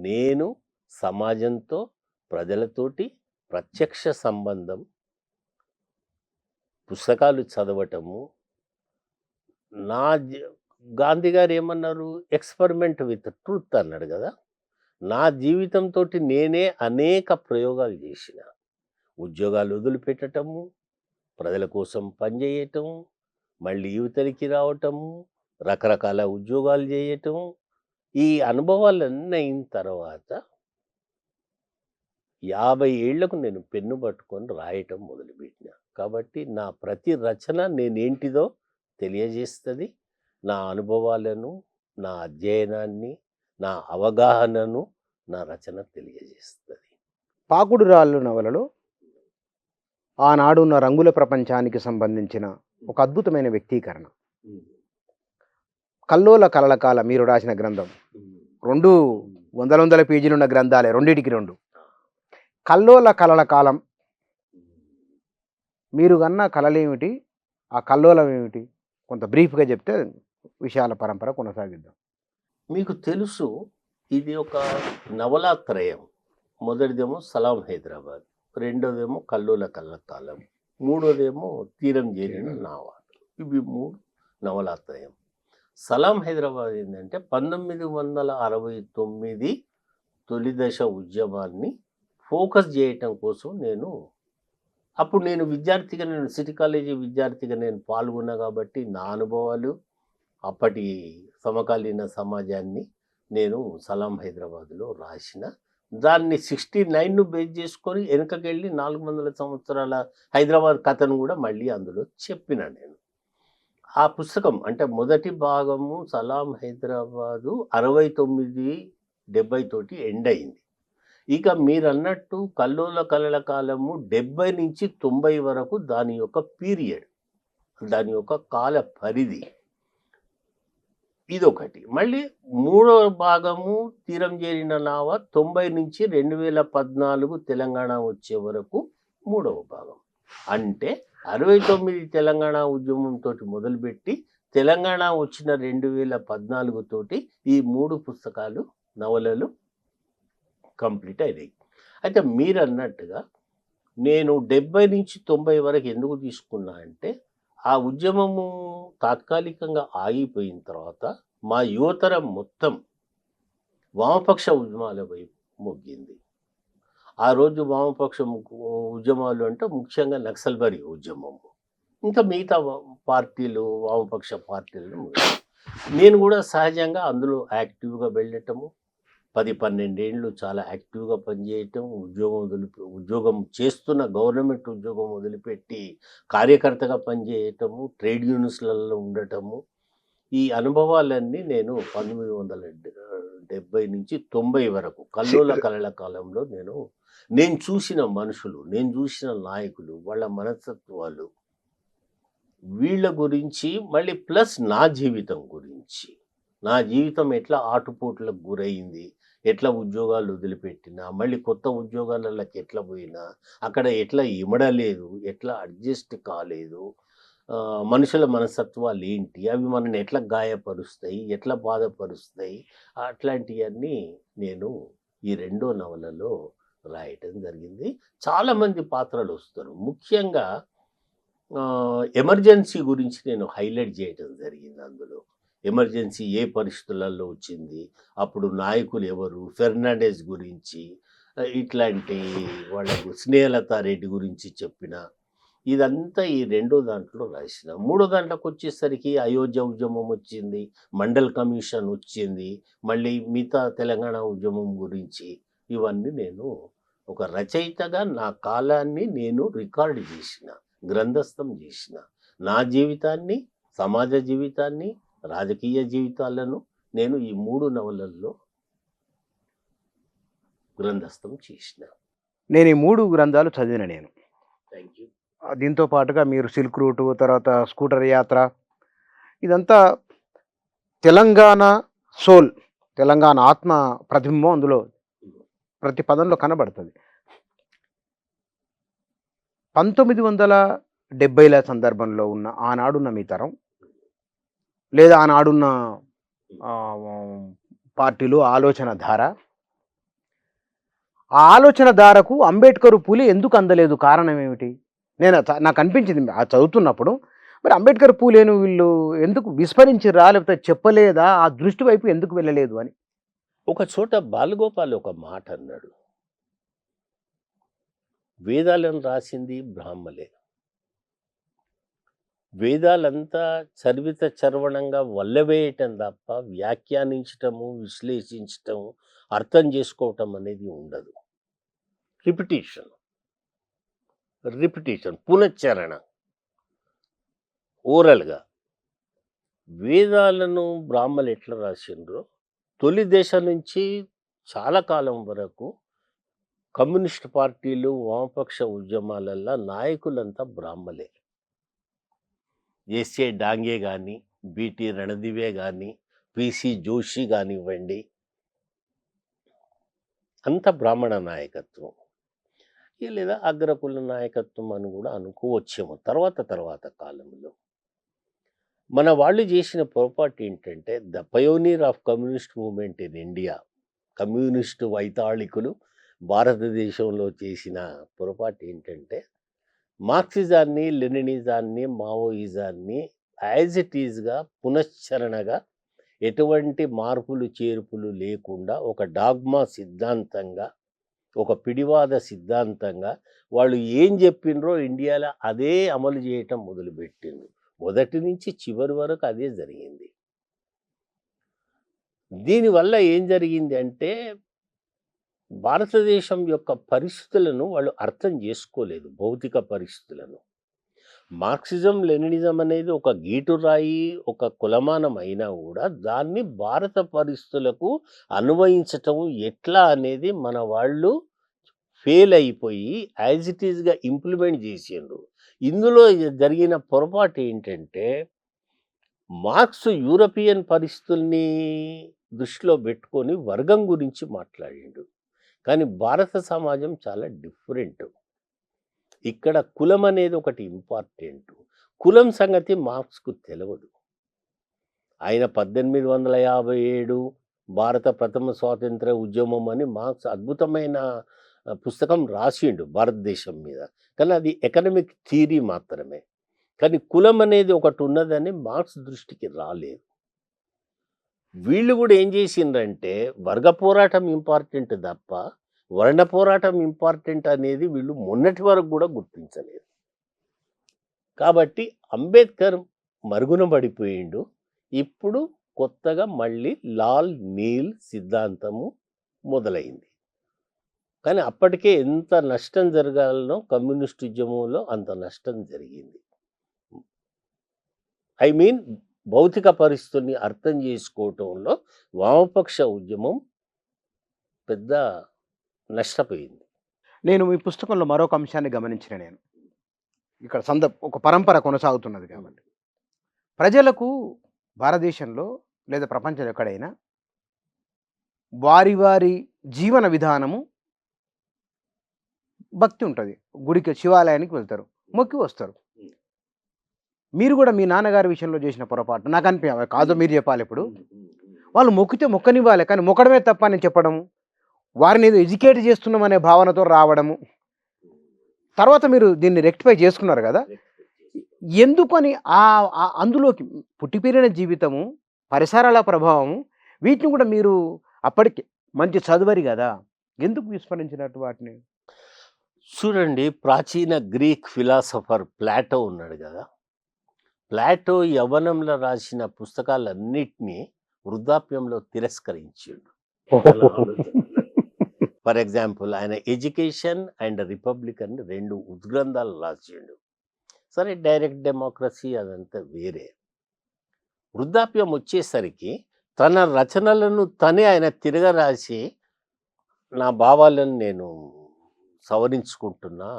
నేను సమాజంతో, ప్రజలతోటి ప్రత్యక్ష సంబంధం, పుస్తకాలు చదవటము, నా గాంధీ గారు ఏమన్నారు? ఎక్స్పెరిమెంట్ విత్ ట్రూత్ అన్నాడు కదా! నా జీవితంతోటి నేనే అనేక ప్రయోగాలు చేసిన. ఉద్యోగాలు వదిలిపెట్టటము, ప్రజల కోసం పనిచేయటం, మళ్ళీ యువతలికి రావటము, రకరకాల ఉద్యోగాలు చేయటం. ఈ అనుభవాలన్నీ అయిన తర్వాత 50 ఏళ్లకు నేను పెన్ను పట్టుకొని రాయటం మొదలుపెట్టినా. కాబట్టి నా ప్రతి రచన నేనేంటిదో తెలియజేస్తుంది. నా అనుభవాలను, నా అధ్యయనాన్ని, నా అవగాహనను నా రచన తెలియజేస్తుంది. పాకుడు రాళ్ళు నవలలో ఆనాడున్న రంగుల ప్రపంచానికి సంబంధించిన ఒక అద్భుతమైన వ్యక్తీకరణ. కల్లోల కలలకాల మీరు రాసిన గ్రంథం 200 పేజీలున్న గ్రంథాలే, రెండిటికి 2. కల్లోల కలల కాలం మీరు కన్న కలలేమిటి, ఆ కల్లోలం ఏమిటి? కొంత బ్రీఫ్గా చెప్తే విషయాల పరంపర కొనసాగిద్దాం. మీకు తెలుసు, ఇది ఒక నవలాత్రయం. మొదటిదేమో సలాం హైదరాబాద్, రెండోదేమో కల్లోల కళ్ళకాలం, మూడోదేమో తీరం చేరిన నావ. ఇవి 3 నవలాత్రయం. సలాం హైదరాబాద్ ఏంటంటే 1969 తొలి దశ ఉద్యమాన్ని ఫోకస్ చేయటం కోసం అప్పుడు నేను విద్యార్థిగా, నేను సిటీ కాలేజీ విద్యార్థిగా నేను పాల్గొన్నా కాబట్టి నా అనుభవాలు, అప్పటి సమకాలీన సమాజాన్ని నేను సలాం హైదరాబాద్లో రాసిన. దాన్ని 69ను బేస్ చేసుకొని వెనుకకెళ్ళి 400 సంవత్సరాల హైదరాబాద్ కథను కూడా మళ్ళీ అందులో చెప్పిన నేను. ఆ పుస్తకం అంటే మొదటి భాగము సలాం హైదరాబాదు 69-70 తోటి ఎండ్ అయింది. ఇక మీరన్నట్టు కల్లోల కలల కాలము 70 నుంచి 90 వరకు దాని యొక్క పీరియడ్, దాని యొక్క కాల పరిధి. ఇదొకటి. మళ్ళీ మూడో భాగము తీరం చేరిన నావ 90 నుంచి 2014 తెలంగాణ వచ్చే వరకు మూడవ భాగం. అంటే 69 తెలంగాణ ఉద్యమంతో మొదలుపెట్టి తెలంగాణ వచ్చిన 2014 తోటి ఈ 3 పుస్తకాలు, నవలలు కంప్లీట్ అయినాయి. అయితే మీరు అన్నట్టుగా నేను 70 నుంచి 90 వరకు ఎందుకు తీసుకున్నా అంటే, ఆ ఉద్యమము తాత్కాలికంగా ఆగిపోయిన తర్వాత మా యువతరం మొత్తం వామపక్ష ఉద్యమాల వైపు మొగ్గింది. ఆ రోజు వామపక్ష ఉద్యమాలు అంటే ముఖ్యంగా నక్సల్బరీ ఉద్యమము, ఇంకా మిగతా పార్టీలు, వామపక్ష పార్టీలను నేను కూడా సహజంగా అందులో యాక్టివ్గా వెళ్ళటము, 10-12 ఏళ్ళు చాలా యాక్టివ్గా పనిచేయటం, ఉద్యోగం చేస్తున్న గవర్నమెంట్ ఉద్యోగం వదిలిపెట్టి కార్యకర్తగా పనిచేయటము, ట్రేడ్ యూనియన్స్లలో ఉండటము. ఈ అనుభవాలన్నీ నేను 1970 నుంచి 90 వరకు కల్లోల కలల కాలంలో నేను చూసిన మనుషులు, నేను చూసిన నాయకులు, వాళ్ళ మనస్తత్వాలు, వీళ్ళ గురించి, మళ్ళీ ప్లస్ నా జీవితం గురించి, నా జీవితం ఎట్లా ఆటుపోట్లకు గురైంది, ఎట్లా ఉద్యోగాలు వదిలిపెట్టినా, మళ్ళీ కొత్త ఉద్యోగాలకి ఎట్లా పోయినా, అక్కడ ఎట్లా ఇమడలేదు, ఎట్లా అడ్జస్ట్ కాలేదు, మనుషుల మనస్తత్వాలు ఏంటి, అవి మనల్ని ఎట్లా గాయపరుస్తాయి, ఎట్లా బాధపరుస్తాయి, అట్లాంటివన్నీ నేను ఈ 2వ నవలలో రాయటం జరిగింది. చాలామంది పాత్రలు వస్తారు. ముఖ్యంగా ఎమర్జెన్సీ గురించి నేను హైలైట్ చేయటం జరిగింది అందులో. ఎమర్జెన్సీ ఏ పరిస్థితులలో వచ్చింది, అప్పుడు నాయకులు ఎవరు, ఫెర్నాండెస్ గురించి, ఇట్లాంటి వాళ్ళకు స్నేహలత రెడ్డి గురించి చెప్పిన. ఇదంతా ఈ 2వ దాంట్లో రాసిన. 3వ దాంట్లోకి వచ్చేసరికి అయోధ్య ఉద్యమం వచ్చింది, మండల్ కమిషన్ వచ్చింది, మళ్ళీ మిగతా తెలంగాణ ఉద్యమం గురించి. ఇవన్నీ నేను ఒక రచయితగా నా కాలాన్ని నేను రికార్డు చేసిన, గ్రంథస్థం చేసిన. నా జీవితాన్ని, సమాజ జీవితాన్ని, రాజకీయ జీవితాలను నేను ఈ 3 నవలల్లో గ్రంథస్థం చేసిన. నేను ఈ 3 గ్రంథాలు చదివిన నేను. Thank you. దీంతో పాటుగా మీరు సిల్క్ రూటు, తర్వాత స్కూటర్ యాత్ర, ఇదంతా తెలంగాణ సోల్, తెలంగాణ ఆత్మ ప్రతిబింబం అందులో ప్రతి పదంలో కనబడుతుంది. 1970ల సందర్భంలో ఉన్న ఆనాడున్న మీ తరం, లేదా ఆనాడున్న పార్టీలు ఆలోచన ధార, ఆ ఆలోచన ధారకు అంబేద్కర్ పూలే ఎందుకు అందలేదు? కారణం ఏమిటి? నాకు అనిపించింది ఆ చదువుతున్నప్పుడు, మరి అంబేద్కర్ పూలేను వీళ్ళు ఎందుకు విస్మరించిరా, లేకపోతే చెప్పలేదా, ఆ దృష్టి వైపు ఎందుకు వెళ్ళలేదు అని. ఒక చోట బాలగోపాల్ ఒక మాట అన్నాడు, వేదాలను రాసింది బ్రాహ్మలే, వేదాలంతా చరివిత చరవణంగా వల్లవేయటం తప్ప వ్యాఖ్యానించటము, విశ్లేషించటము, అర్థం చేసుకోవటం అనేది ఉండదు. రిపిటేషన్, పునశ్చరణ, ఓరల్గా. వేదాలను బ్రాహ్మలు ఎట్లా రాసిండ్రో, తొలి దశ నుంచి చాలా కాలం వరకు కమ్యూనిస్ట్ పార్టీలు, వామపక్ష ఉద్యమాలల్లో నాయకులంతా బ్రాహ్మలే. ఎస్ఏ డాంగే కానీ, బిటి రణదివే కానీ, పిసి జోషి కానివ్వండి, అంత బ్రాహ్మణ నాయకత్వం, లేదా అగ్రకుల నాయకత్వం అని కూడా అనుకోవచ్చేమో తర్వాత కాలంలో. మన వాళ్ళు చేసిన పొరపాటు ఏంటంటే, the pioneer of communist movement in India, communist వైతాళికులు భారతదేశంలో చేసిన పొరపాటు ఏంటంటే, మార్క్సిజాన్ని, లెనినిజాన్ని, మావోయిజాన్ని యాజ్ ఇట్ ఈజ్గా పునశ్చరణగా, ఎటువంటి మార్పులు చేర్పులు లేకుండా ఒక డాగ్మా సిద్ధాంతంగా, ఒక పిడివాద సిద్ధాంతంగా వాళ్ళు ఏం చెప్పిండ్రో ఇండియాలో అదే అమలు చేయటం మొదలుపెట్టిండ్రు. మొదటి నుంచి చివరి వరకు అదే జరిగింది. దీనివల్ల ఏం జరిగింది అంటే, భారతదేశం యొక్క పరిస్థితులను వాళ్ళు అర్థం చేసుకోలేదు, భౌతిక పరిస్థితులను. మార్క్సిజం, లెనినిజం అనేది ఒక గీటురాయి, ఒక కులమానం అయినా కూడా దాన్ని భారత పరిస్థితులకు అన్వయించటం ఎట్లా అనేది మన వాళ్ళు ఫెయిల్ అయిపోయి యాజ్ ఇట్ ఈజ్గా ఇంప్లిమెంట్ చేసిండ్రు. ఇందులో జరిగిన పొరపాటు ఏంటంటే, మార్క్స్ యూరోపియన్ పరిస్థితుల్ని దృష్టిలో పెట్టుకొని వర్గం గురించి మాట్లాడిండు, కానీ భారత సమాజం చాలా డిఫరెంట్. ఇక్కడ కులం అనేది ఒకటి ఇంపార్టెంట్. కులం సంగతి మార్క్స్కు తెలియదు. ఆయన 1857 భారత ప్రథమ స్వాతంత్ర ఉద్యమం అని మార్క్స్ అద్భుతమైన పుస్తకం రాసిండు భారతదేశం మీద, కానీ అది ఎకనమిక్ థియరీ మాత్రమే. కానీ కులం అనేది ఒకటి ఉన్నదని మార్క్స్ దృష్టికి రాలేదు. వీళ్ళు కూడా ఏం చేసిండ్రంటే, వర్గ పోరాటం ఇంపార్టెంట్ తప్ప వర్ణ పోరాటం ఇంపార్టెంట్ అనేది వీళ్ళు మొన్నటి వరకు కూడా గుర్తించలేదు. కాబట్టి అంబేద్కర్ మరుగున పడిపోయిండు. ఇప్పుడు కొత్తగా మళ్ళీ లాల్ నీల్ సిద్ధాంతము మొదలైంది. కానీ అప్పటికే ఎంత నష్టం జరగాలనో కమ్యూనిస్ట్ ఉద్యమంలో అంత నష్టం జరిగింది. ఐ మీన్ భౌతిక పరిస్థితుల్ని అర్థం చేసుకోవటంలో వామపక్ష ఉద్యమం పెద్ద నష్టపోయింది. నేను మీ పుస్తకంలో మరొక అంశాన్ని గమనించిన, నేను ఇక్కడ ఒక పరంపర కొనసాగుతున్నది కాబట్టి, ప్రజలకు భారతదేశంలో లేదా ప్రపంచంలో ఎక్కడైనా వారి వారి జీవన విధానము, భక్తి ఉంటుంది. గుడికి, శివాలయానికి వెళ్తారు, మొక్కి వస్తారు. మీరు కూడా మీ నాన్నగారి విషయంలో చేసిన పొరపాటు నాకు అనిపించ కాదు, మీరు చెప్పాలి. ఇప్పుడు వాళ్ళు మొక్కితే మొక్కనివ్వాలి, కానీ మొక్కడమే తప్ప అని చెప్పడం, వారిని ఏదో ఎడ్యుకేట్ చేస్తున్నామనే భావనతో రావడము. తర్వాత మీరు దీన్ని రెక్టిఫై చేసుకున్నారు కదా, ఎందుకని అందులోకి పుట్టి పెరిగిన జీవితము, పరిసరాల ప్రభావము, వీటిని కూడా మీరు అప్పటికి మంచి చదువరి కదా, ఎందుకు విస్మరించినట్టు వాటిని? చూడండి, ప్రాచీన గ్రీక్ ఫిలాసఫర్ ప్లాటో ఉన్నాడు కదా, ప్లాటో యవ్వనంలో రాసిన పుస్తకాలన్నిటినీ వృద్ధాప్యంలో తిరస్కరించాడు. ఫర్ ఎగ్జాంపుల్, ఆయన ఎడ్యుకేషన్ అండ్ రిపబ్లిక్ అని 2 ఉద్గ్రంథాలు రాసిండు. సరే, డైరెక్ట్ డెమోక్రసీ అదంతా వేరే. వృద్ధాప్యం వచ్చేసరికి తన రచనలను తనే ఆయన తిరగరాసి నా భావాలను నేను సవరించుకుంటున్నా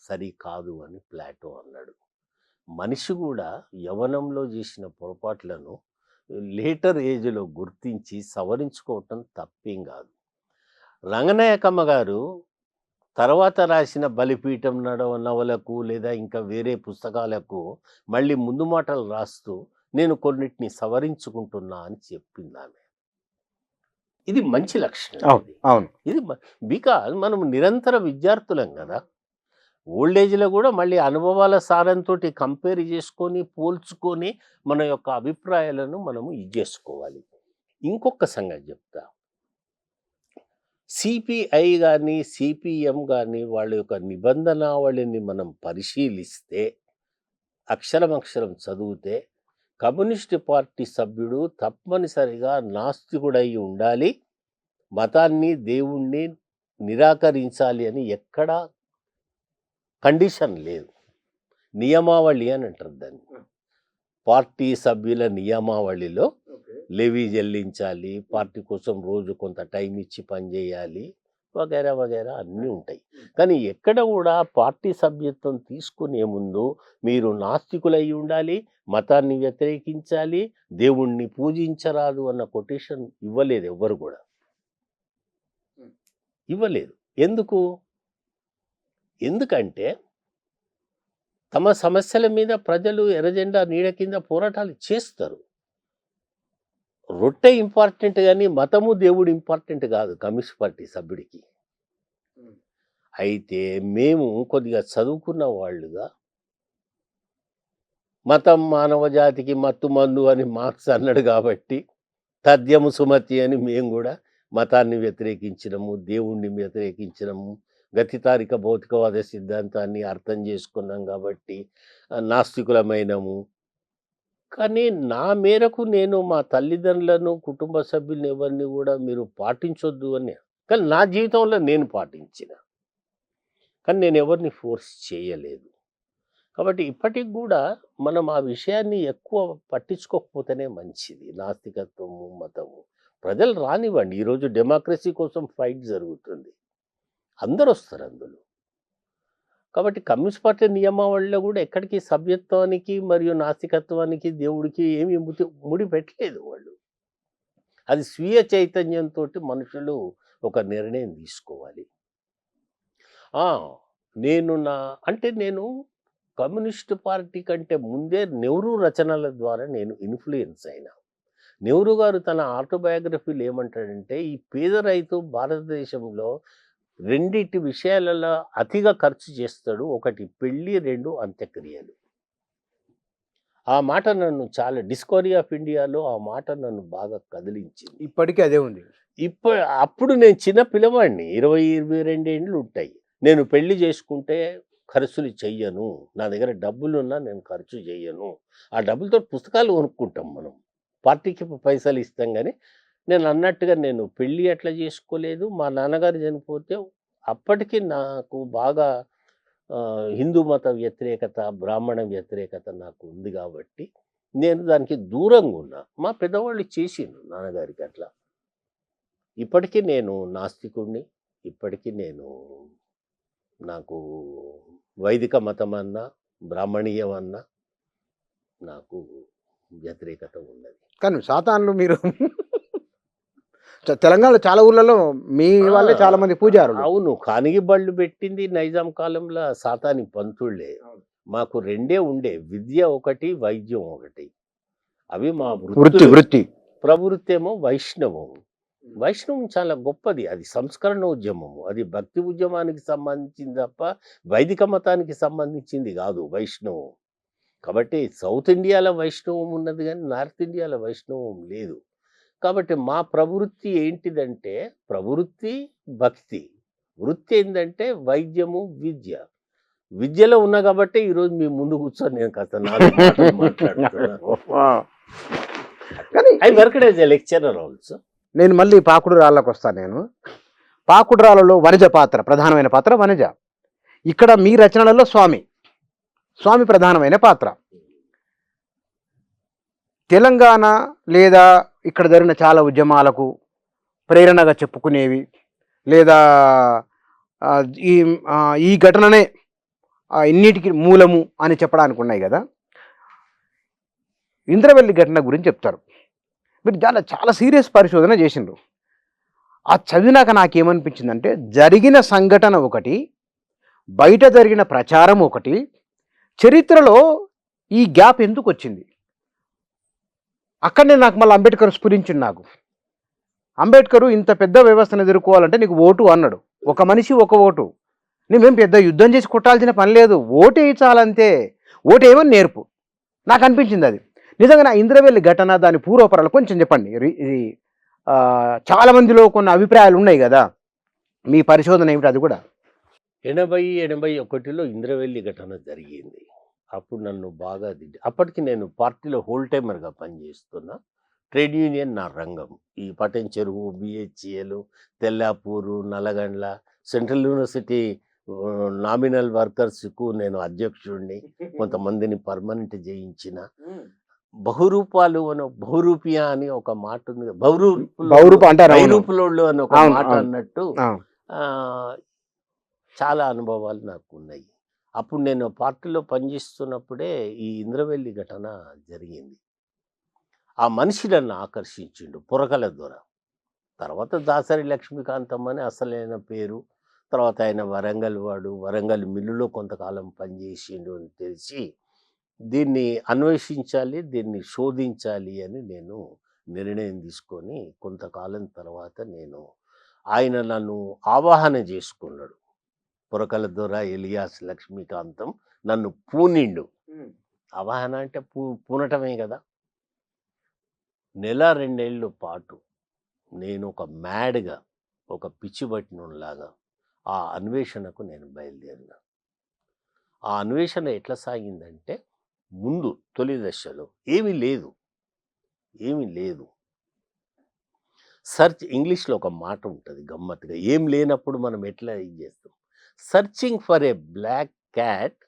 సరి కాదు అని ప్లాటో అన్నాడు. మనిషి కూడా యవ్వనంలో చేసిన పొరపాట్లను లేటర్ ఏజ్‌లో గుర్తించి సవరించుకోవటం తప్పేం కాదు. రంగనాయకమ్మ గారు తర్వాత రాసిన బలిపీఠం నవలకు లేదా ఇంకా వేరే పుస్తకాలకు మళ్ళీ ముందు మాటలు రాస్తూ నేను కొన్నిటిని సవరించుకుంటున్నా అని చెప్పిందామె. ఇది మంచి లక్షణం. అవును అవును ఇది బికాజ్ మనం నిరంతర విద్యార్థులం కదా. ఓల్డ్ ఏజ్లో కూడా మళ్ళీ అనుభవాల సారంతో కంపేర్ చేసుకొని పోల్చుకొని మన యొక్క అభిప్రాయాలను మనము ఇది చేసుకోవాలి. ఇంకొక సంగతి చెప్తా. సిపిఐ కానీ సిపిఎం కానీ వాళ్ళ యొక్క నిబంధనావళిని మనం పరిశీలిస్తే అక్షరం చదివితే కమ్యూనిస్ట్ పార్టీ సభ్యుడు తప్పనిసరిగా నాస్తికుడై ఉండాలి, మతాన్ని దేవుణ్ణి నిరాకరించాలి అని ఎక్కడా కండిషన్ లేదు. నియమావళి అని అంటారు దాన్ని. పార్టీ సభ్యుల నియమావళిలో లెవీ చెల్లించాలి, పార్టీ కోసం రోజు కొంత టైం ఇచ్చి పనిచేయాలి, వగైరా వగైరా అన్నీ ఉంటాయి. కానీ ఎక్కడ కూడా పార్టీ సభ్యత్వం తీసుకునే ముందు మీరు నాస్తికులై ఉండాలి, మతాన్ని వ్యతిరేకించాలి, దేవుణ్ణి పూజించరాదు అన్న కొటేషన్ ఇవ్వలేదు, ఎవ్వరు కూడా ఇవ్వలేదు. ఎందుకంటే తమ సమస్యల మీద ప్రజలు ఎర్రజెండా నీడ కింద పోరాటాలు చేస్తారు. రొట్టె ఇంపార్టెంట్ కానీ మతము దేవుడు ఇంపార్టెంట్ కాదు కమ్యూనిస్ట్ పార్టీ సభ్యుడికి. అయితే మేము కొద్దిగా చదువుకున్న వాళ్ళుగా మతం మానవ జాతికి మత్తు మందు అని మార్క్స్ అన్నాడు కాబట్టి తథ్యము సుమతి అని మేము కూడా మతాన్ని వ్యతిరేకించడము, దేవుణ్ణి వ్యతిరేకించడము, గతితారిక భౌతికవాద సిద్ధాంతాన్ని అర్థం చేసుకున్నాం కాబట్టి నాస్తికులమైనము. కానీ నా మేరకు నేను మా తల్లిదండ్రులను కుటుంబ సభ్యులను ఎవరిని కూడా మీరు పాటించొద్దు అని, కానీ నా జీవితంలో నేను పాటించిన, కానీ నేను ఎవరిని ఫోర్స్ చేయలేదు. కాబట్టి ఇప్పటికి కూడా మనం ఆ విషయాన్ని ఎక్కువ పట్టించుకోకపోతేనే మంచిది. నాస్తికత్వము మతము ప్రజలు రానివ్వండి. ఈరోజు డెమోక్రసీ కోసం ఫైట్ జరుగుతుంది, అందరూ వస్తారు అందులో. కాబట్టి కమ్యూనిస్ట్ పార్టీ నియమావళిలో కూడా ఎక్కడికి సభ్యత్వానికి మరియు నాస్తికత్వానికి దేవుడికి ఏమి ముడి పెట్టలేదు వాళ్ళు. అది స్వీయ చైతన్యంతో మనుషులు ఒక నిర్ణయం తీసుకోవాలి. నేను కమ్యూనిస్ట్ పార్టీ కంటే ముందే నెహ్రూ రచనల ద్వారా నేను ఇన్ఫ్లుయెన్స్ అయినా. నెహ్రూ గారు తన ఆటోబయోగ్రఫీలో ఏమంటాడంటే, ఈ పేద రైతు భారతదేశంలో రెండిటి విషయాలలో అతిగా ఖర్చు చేస్తాడు, ఒకటి పెళ్ళి, 2 అంత్యక్రియలు. ఆ మాట నన్ను చాలా, డిస్కవరీ ఆఫ్ ఇండియాలో ఆ మాట నన్ను బాగా కదిలించింది. ఇప్పటికీ అదే ఉంది. అప్పుడు నేను చిన్న పిల్లవాడిని, 22 ఏండ్లు ఉంటాయి. నేను పెళ్లి చేసుకుంటే ఖర్చులు చెయ్యను, నా దగ్గర డబ్బులున్నా నేను ఖర్చు చెయ్యను, ఆ డబ్బులతో పుస్తకాలు కొనుక్కుంటాం మనం, పార్టీకి పైసలు ఇస్తాం. కానీ నేను అన్నట్టుగా నేను పెళ్ళి అట్లా చేసుకోలేదు. మా నాన్నగారు చనిపోతే అప్పటికి నాకు బాగా హిందూ మత వ్యతిరేకత, బ్రాహ్మణ వ్యతిరేకత నాకు ఉంది కాబట్టి నేను దానికి దూరంగా ఉన్నా. మా పెద్దవాళ్ళు చేసిండ్రు నాన్నగారికి అట్లా. ఇప్పటికీ నేను నాస్తికుడిని. ఇప్పటికీ నాకు వైదిక మతం అన్నా బ్రాహ్మణీయం అన్నా నాకు వ్యతిరేకత ఉన్నది. కానీ సాతాన్లు మీరు తెలంగాణలో చాలా ఊర్లలో మీ వాళ్ళే చాలా మంది పూజారులు. అవును, కానిగి బళ్ళు పెట్టింది నైజాం కాలంలో సాతాని పంతుళ్ళే. మాకు 2 ఉండే, విద్య ఒకటి, వైద్యం ఒకటి. అవి మా వృత్తి. ప్రవృత్తి ఏమో వైష్ణవం. వైష్ణవం చాలా గొప్పది. అది సంస్కరణ ఉద్యమము, అది భక్తి ఉద్యమానికి సంబంధించింది తప్ప వైదిక మతానికి సంబంధించింది కాదు వైష్ణవం. కాబట్టి సౌత్ ఇండియాలో వైష్ణవం ఉన్నది కానీ నార్త్ ఇండియాలో వైష్ణవం లేదు. కాబట్టి మా ప్రవృత్తి ఏంటిదంటే ప్రవృత్తి భక్తి, వృత్తి ఏంటంటే వైద్యము విద్య. విద్యలో ఉన్నా కాబట్టి ఈరోజు మీ ముందు కూర్చొని నేను కాస్త మాట్లాడుతున్నాను. I worked as a lecturer also. నేను మళ్ళీ పాకుడు రాళ్ళకు వస్తాను. పాకుడు రాళ్ళలో వనిజ పాత్ర, ప్రధానమైన పాత్ర వనిజ. ఇక్కడ మీ రచనలలో స్వామి ప్రధానమైన పాత్ర. తెలంగాణ లేదా ఇక్కడ జరిగిన చాలా ఉద్యమాలకు ప్రేరణగా చెప్పుకునేవి లేదా ఆ, ఈ ఈ ఘటననే ఇన్నిటికి మూలము అని చెప్పడానికి ఉన్నాయి కదా. ఇంద్రవెల్లి ఘటన గురించి చెప్తారు. మీరు చాలా చాలా సీరియస్ పరిశోధన చేసిండ్రు. ఆ చదివినాక నాకేమనిపించిందంటే, జరిగిన సంఘటన ఒకటి, బయట జరిగిన ప్రచారం ఒకటి, చరిత్రలో ఈ గ్యాప్ ఎందుకు వచ్చింది? అక్కడనే నాకు మళ్ళీ అంబేద్కర్ స్ఫురించింది నాకు. అంబేద్కర్ ఇంత పెద్ద వ్యవస్థను ఎదుర్కోవాలంటే నీకు ఓటు అన్నాడు. ఒక మనిషి ఒక ఓటు. నువ్వేం పెద్ద యుద్ధం చేసి కొట్టాల్సిన పని లేదు, ఓటు వేయించాలంతే. ఓటు ఏమని నేర్పు. నాకు అనిపించింది అది. నిజంగా నా ఇంద్రవెల్లి ఘటన దాని పూర్వపరాలు కొంచెం చెప్పండి. ఇది చాలా మందిలో కొన్ని అభిప్రాయాలు ఉన్నాయి కదా, మీ పరిశోధన ఏమిటి అది కూడా? 81లో ఇంద్రవెల్లి ఘటన జరిగింది. అప్పుడు నన్ను బాగా అప్పటికి నేను పార్టీలో హోల్ టైమర్గా పనిచేస్తున్నా. ట్రేడ్ యూనియన్ నా రంగం. ఈ Patancheru, BHEL, Tellapur, Nallagandla, central university nominal వర్కర్స్కు నేను అధ్యక్షుడిని. కొంతమందిని పర్మనెంట్ చేయించిన. బహురూపియా అని ఒక మాట ఉంది. బహురూప అంటారు, అవును. బహురూపులోళ్ళు అని ఒక అవును, మాట అవును. అన్నట్టు అవును. ఆ, చాలా అనుభవాలు నాకు ఉన్నాయి. అప్పుడు నేను పార్టీలో పనిచేస్తున్నప్పుడే ఈ ఇంద్రవెల్లి ఘటన జరిగింది. ఆ మనిషి నన్ను ఆకర్షించిండు, పొరకల దొర. తర్వాత దాసరి లక్ష్మీకాంతం అని అసలైన పేరు. తర్వాత ఆయన వరంగల్ వాడు, వరంగల్ మిల్లులో కొంతకాలం పనిచేసిండు అని తెలిసి దీన్ని అన్వేషించాలి, దీన్ని శోధించాలి అని నేను నిర్ణయం తీసుకొని కొంతకాలం తర్వాత ఆయన నన్ను ఆవాహన చేసుకున్నాడు. పొరకల దొర ఎలియాస్ లక్ష్మీకాంతం నన్ను పూనిండు. ఆవాహన అంటే పూనటమే కదా. నెల 2 నెలల పాటు నేను ఒక మ్యాడ్గా, ఒక పిచ్చి పట్టినలాగా ఆ అన్వేషణకు నేను బయలుదేరిన. ఆ అన్వేషణ ఎట్లా సాగిందంటే, ముందు తొలి దశలో ఏమీ లేదు. సర్చ్, ఇంగ్లీష్లో ఒక మాట ఉంటుంది గమ్మత్తుగా, ఏం లేనప్పుడు మనం ఎట్లా ఇది చేస్తాం. Searching for a black cat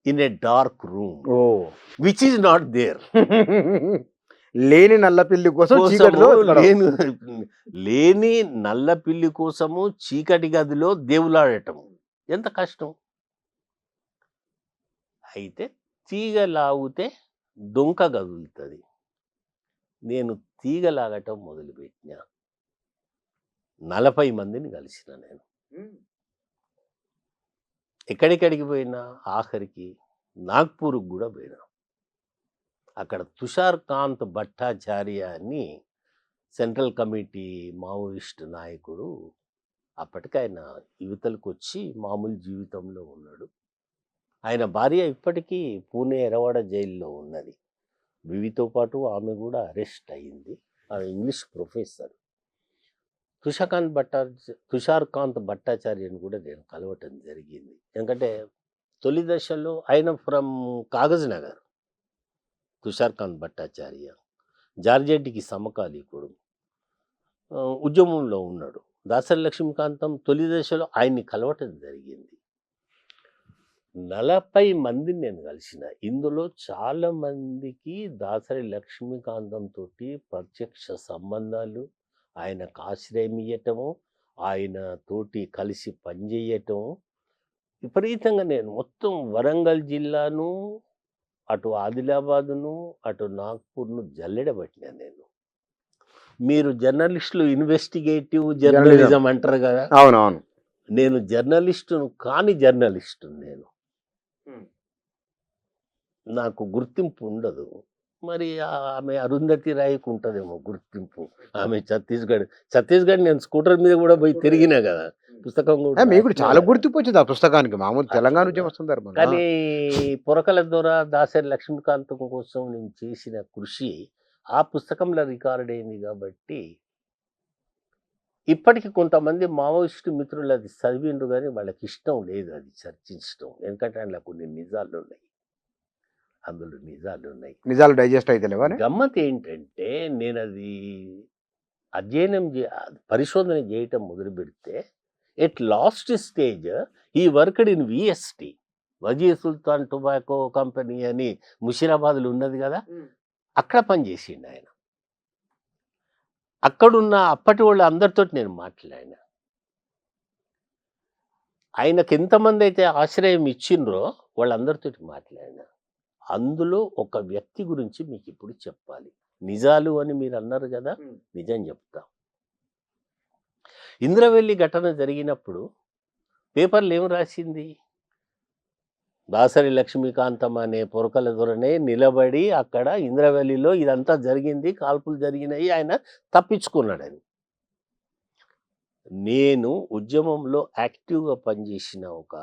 in a dark room which is not there. లేని నల్ల పిల్లి కోసం చీకటిలో లేని నల్ల పిల్లి కోసము చీకటి గదిలో దేవులాడటం ఎంత కష్టం. అయితే తీగ లాగితే డొంక కదులుతుంది. నేను తీగ లాగటం మొదలుపెట్టిన. 40 మందిని కలిసిన నేను. ఎక్కడెక్కడికి పోయినా, ఆఖరికి నాగ్పూర్కి కూడా పోయినా. అక్కడ తుషార్ కాంత్ భట్టాచార్య అని సెంట్రల్ కమిటీ మావోయిస్ట్ నాయకుడు. అప్పటికి ఆయన యువతలకు వచ్చి మామూలు జీవితంలో ఉన్నాడు. ఆయన భార్య ఇప్పటికీ పూణే ఎరవాడ జైల్లో ఉన్నది. వివితో పాటు ఆమె కూడా అరెస్ట్ అయింది. ఆమె ఇంగ్లీష్ ప్రొఫెసర్. తుషార్ కాంత్ భట్టాచార్యని కూడా నేను కలవటం జరిగింది. ఎందుకంటే తొలి దశలో ఆయన ఫ్రమ్ కాగజ్ నగర్. తుషార్ కాంత్ భట్టాచార్య జార్జెట్టికి సమకాలీకుడు, ఉద్యమంలో ఉన్నాడు. దాసరి లక్ష్మీకాంతం తొలి దశలో ఆయన్ని కలవటం జరిగింది. 40 మందిని నేను కలిసిన. ఇందులో చాలా మందికి దాసరి లక్ష్మీకాంతం తోటి ప్రత్యక్ష సంబంధాలు, ఆయనకు ఆశ్రయం ఇవ్వటము, ఆయన తోటి కలిసి పనిచేయటం. విపరీతంగా నేను మొత్తం వరంగల్ జిల్లాను, అటు ఆదిలాబాదును, అటు నాగ్పూర్ను జల్లెడబట్టినా నేను. మీరు జర్నలిస్టులు ఇన్వెస్టిగేటివ్ జర్నలిజం అంటారు కదా. అవునవును. నేను జర్నలిస్టును కాని జర్నలిస్టు. నేను నాకు గుర్తింపు ఉండదు. మరి ఆమె అరుంధతి రాయ్కి ఉంటుందేమో గుర్తింపు. ఆమె ఛత్తీస్గఢ్ నేను స్కూటర్ మీద కూడా పోయి తిరిగినా కదా. పుస్తకం కూడా మీకు చాలా గుర్తింపు వచ్చింది ఆ పుస్తకానికి. మామూలు తెలంగాణ ఉద్యమ సందర్భంలో. కానీ పొరకల ద్వారా దాసరి లక్ష్మీకాంతం కోసం నేను చేసిన కృషి ఆ పుస్తకంలో రికార్డ్ అయింది. కాబట్టి ఇప్పటికీ కొంతమంది మావోయిస్టు మిత్రులు అది చదివిండ్రు, కానీ వాళ్ళకి ఇష్టం లేదు అది చర్చించడం. ఎందుకంటే అందులో కొన్ని నిజాలు ఉన్నాయి. నిజాలు డైజెస్ట్ అయితే లేవా? గమ్మత్ ఏంటంటే, నేను అది అధ్యయనం పరిశోధన చేయటం మొదలు పెడితే, ఎట్ లాస్ట్ స్టేజ్ ఈ worked in VST, Vazir Sultan tobacco company అని ముషీరాబాద్లో ఉన్నది కదా, అక్కడ పనిచేసిండు ఆయన. అక్కడున్న అప్పటి వాళ్ళు అందరితో నేను మాట్లాడినా. ఆయనకి ఎంతమంది అయితే ఆశ్రయం ఇచ్చిండ్రో వాళ్ళందరితోటి మాట్లాడిన. అందులో ఒక వ్యక్తి గురించి మీకు ఇప్పుడు చెప్పాలి. నిజాలు అని మీరు అన్నారు కదా, నిజం చెప్తా. ఇంద్రవెల్లి ఘటన జరిగినప్పుడు పేపర్లు ఏం రాసింది? దాసరి లక్ష్మీకాంతం అనే పొరకల దొరనే నిలబడి అక్కడ ఇంద్రవెల్లిలో ఇదంతా జరిగింది, కాల్పులు జరిగినాయి, ఆయన తప్పించుకున్నాడని. నేను ఉద్యమంలో యాక్టివ్గా పనిచేసిన ఒక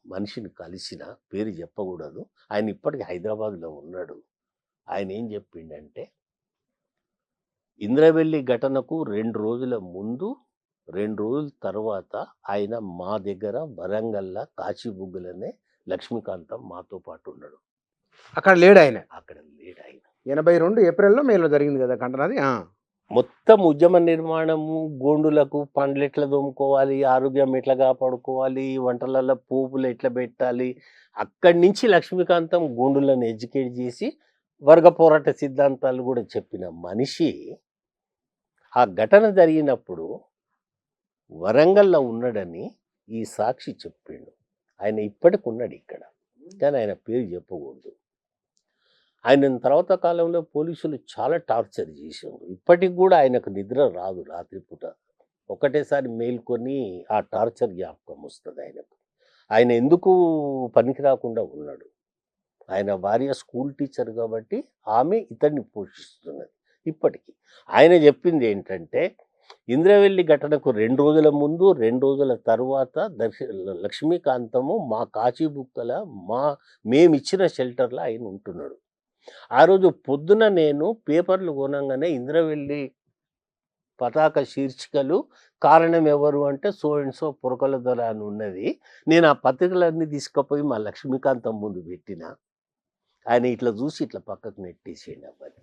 మనిషిని కలిసిన, పేరు చెప్పకూడదు, ఆయన ఇప్పటికి హైదరాబాద్లో ఉన్నాడు. ఆయన ఏం చెప్పిండంటే, ఇంద్రవెల్లి ఘటనకు 2 రోజుల ముందు 2 రోజుల తర్వాత ఆయన మా దగ్గర వరంగల్ల కాచిబుగ్గలనే లక్ష్మీకాంతం మాతో పాటు ఉన్నాడు. అక్కడ లేడు ఆయన. అక్కడ లేడు ఆయన. 82 ఏప్రిల్లో మేలో జరిగింది కదా ఘటన అది. మొత్తం ఉద్యమ నిర్మాణము, గోండులకు పండ్లు ఎట్లా తోముకోవాలి, ఆరోగ్యం ఎట్లా కాపాడుకోవాలి, వంటలలో పోపులు ఎట్లా పెట్టాలి, అక్కడి నుంచి లక్ష్మీకాంతం గోండులను ఎడ్యుకేట్ చేసి వర్గ పోరాట సిద్ధాంతాలు కూడా చెప్పిన మనిషి ఆ ఘటన జరిగినప్పుడు వరంగల్లో ఉన్నాడని ఈ సాక్షి చెప్పిండు. ఆయన ఇప్పటికి ఉన్నాడు ఇక్కడ, కానీ ఆయన పేరు చెప్పకూడదు. ఆయన తర్వాత కాలంలో పోలీసులు చాలా టార్చర్ చేశారు. ఇప్పటికి కూడా ఆయనకు నిద్ర రాదు రాత్రిపూట. ఒకటేసారి మేల్కొని ఆ టార్చర్ జ్ఞాపకం వస్తుంది ఆయనకు. ఆయన ఎందుకు పనికి రాకుండా ఉన్నాడు? ఆయన భార్య స్కూల్ టీచర్ కాబట్టి ఆమె ఇతన్ని పోషిస్తున్నది ఇప్పటికీ. ఆయన చెప్పింది ఏంటంటే, ఇంద్రవెల్లి ఘటనకు 2 రోజుల ముందు 2 రోజుల తర్వాత లక్ష్మీకాంతము మా కాచిబుక్కల మేమిచ్చిన షెల్టర్లో ఆయన ఉంటున్నాడు. ఆ రోజు పొద్దున నేను పేపర్లు కొనంగానే ఇంద్రవెల్లి పతాక శీర్షికలు, కారణం ఎవరు అంటే సో అండ్ సో పొరకల దొర అని ఉన్నది. నేను ఆ పత్రికలన్నీ తీసుకుపోయి మా లక్ష్మీకాంతం ముందు పెట్టిన. ఆయన ఇట్లా చూసి ఇట్లా పక్కకు నెట్టేసేయండి అబ్బాయి.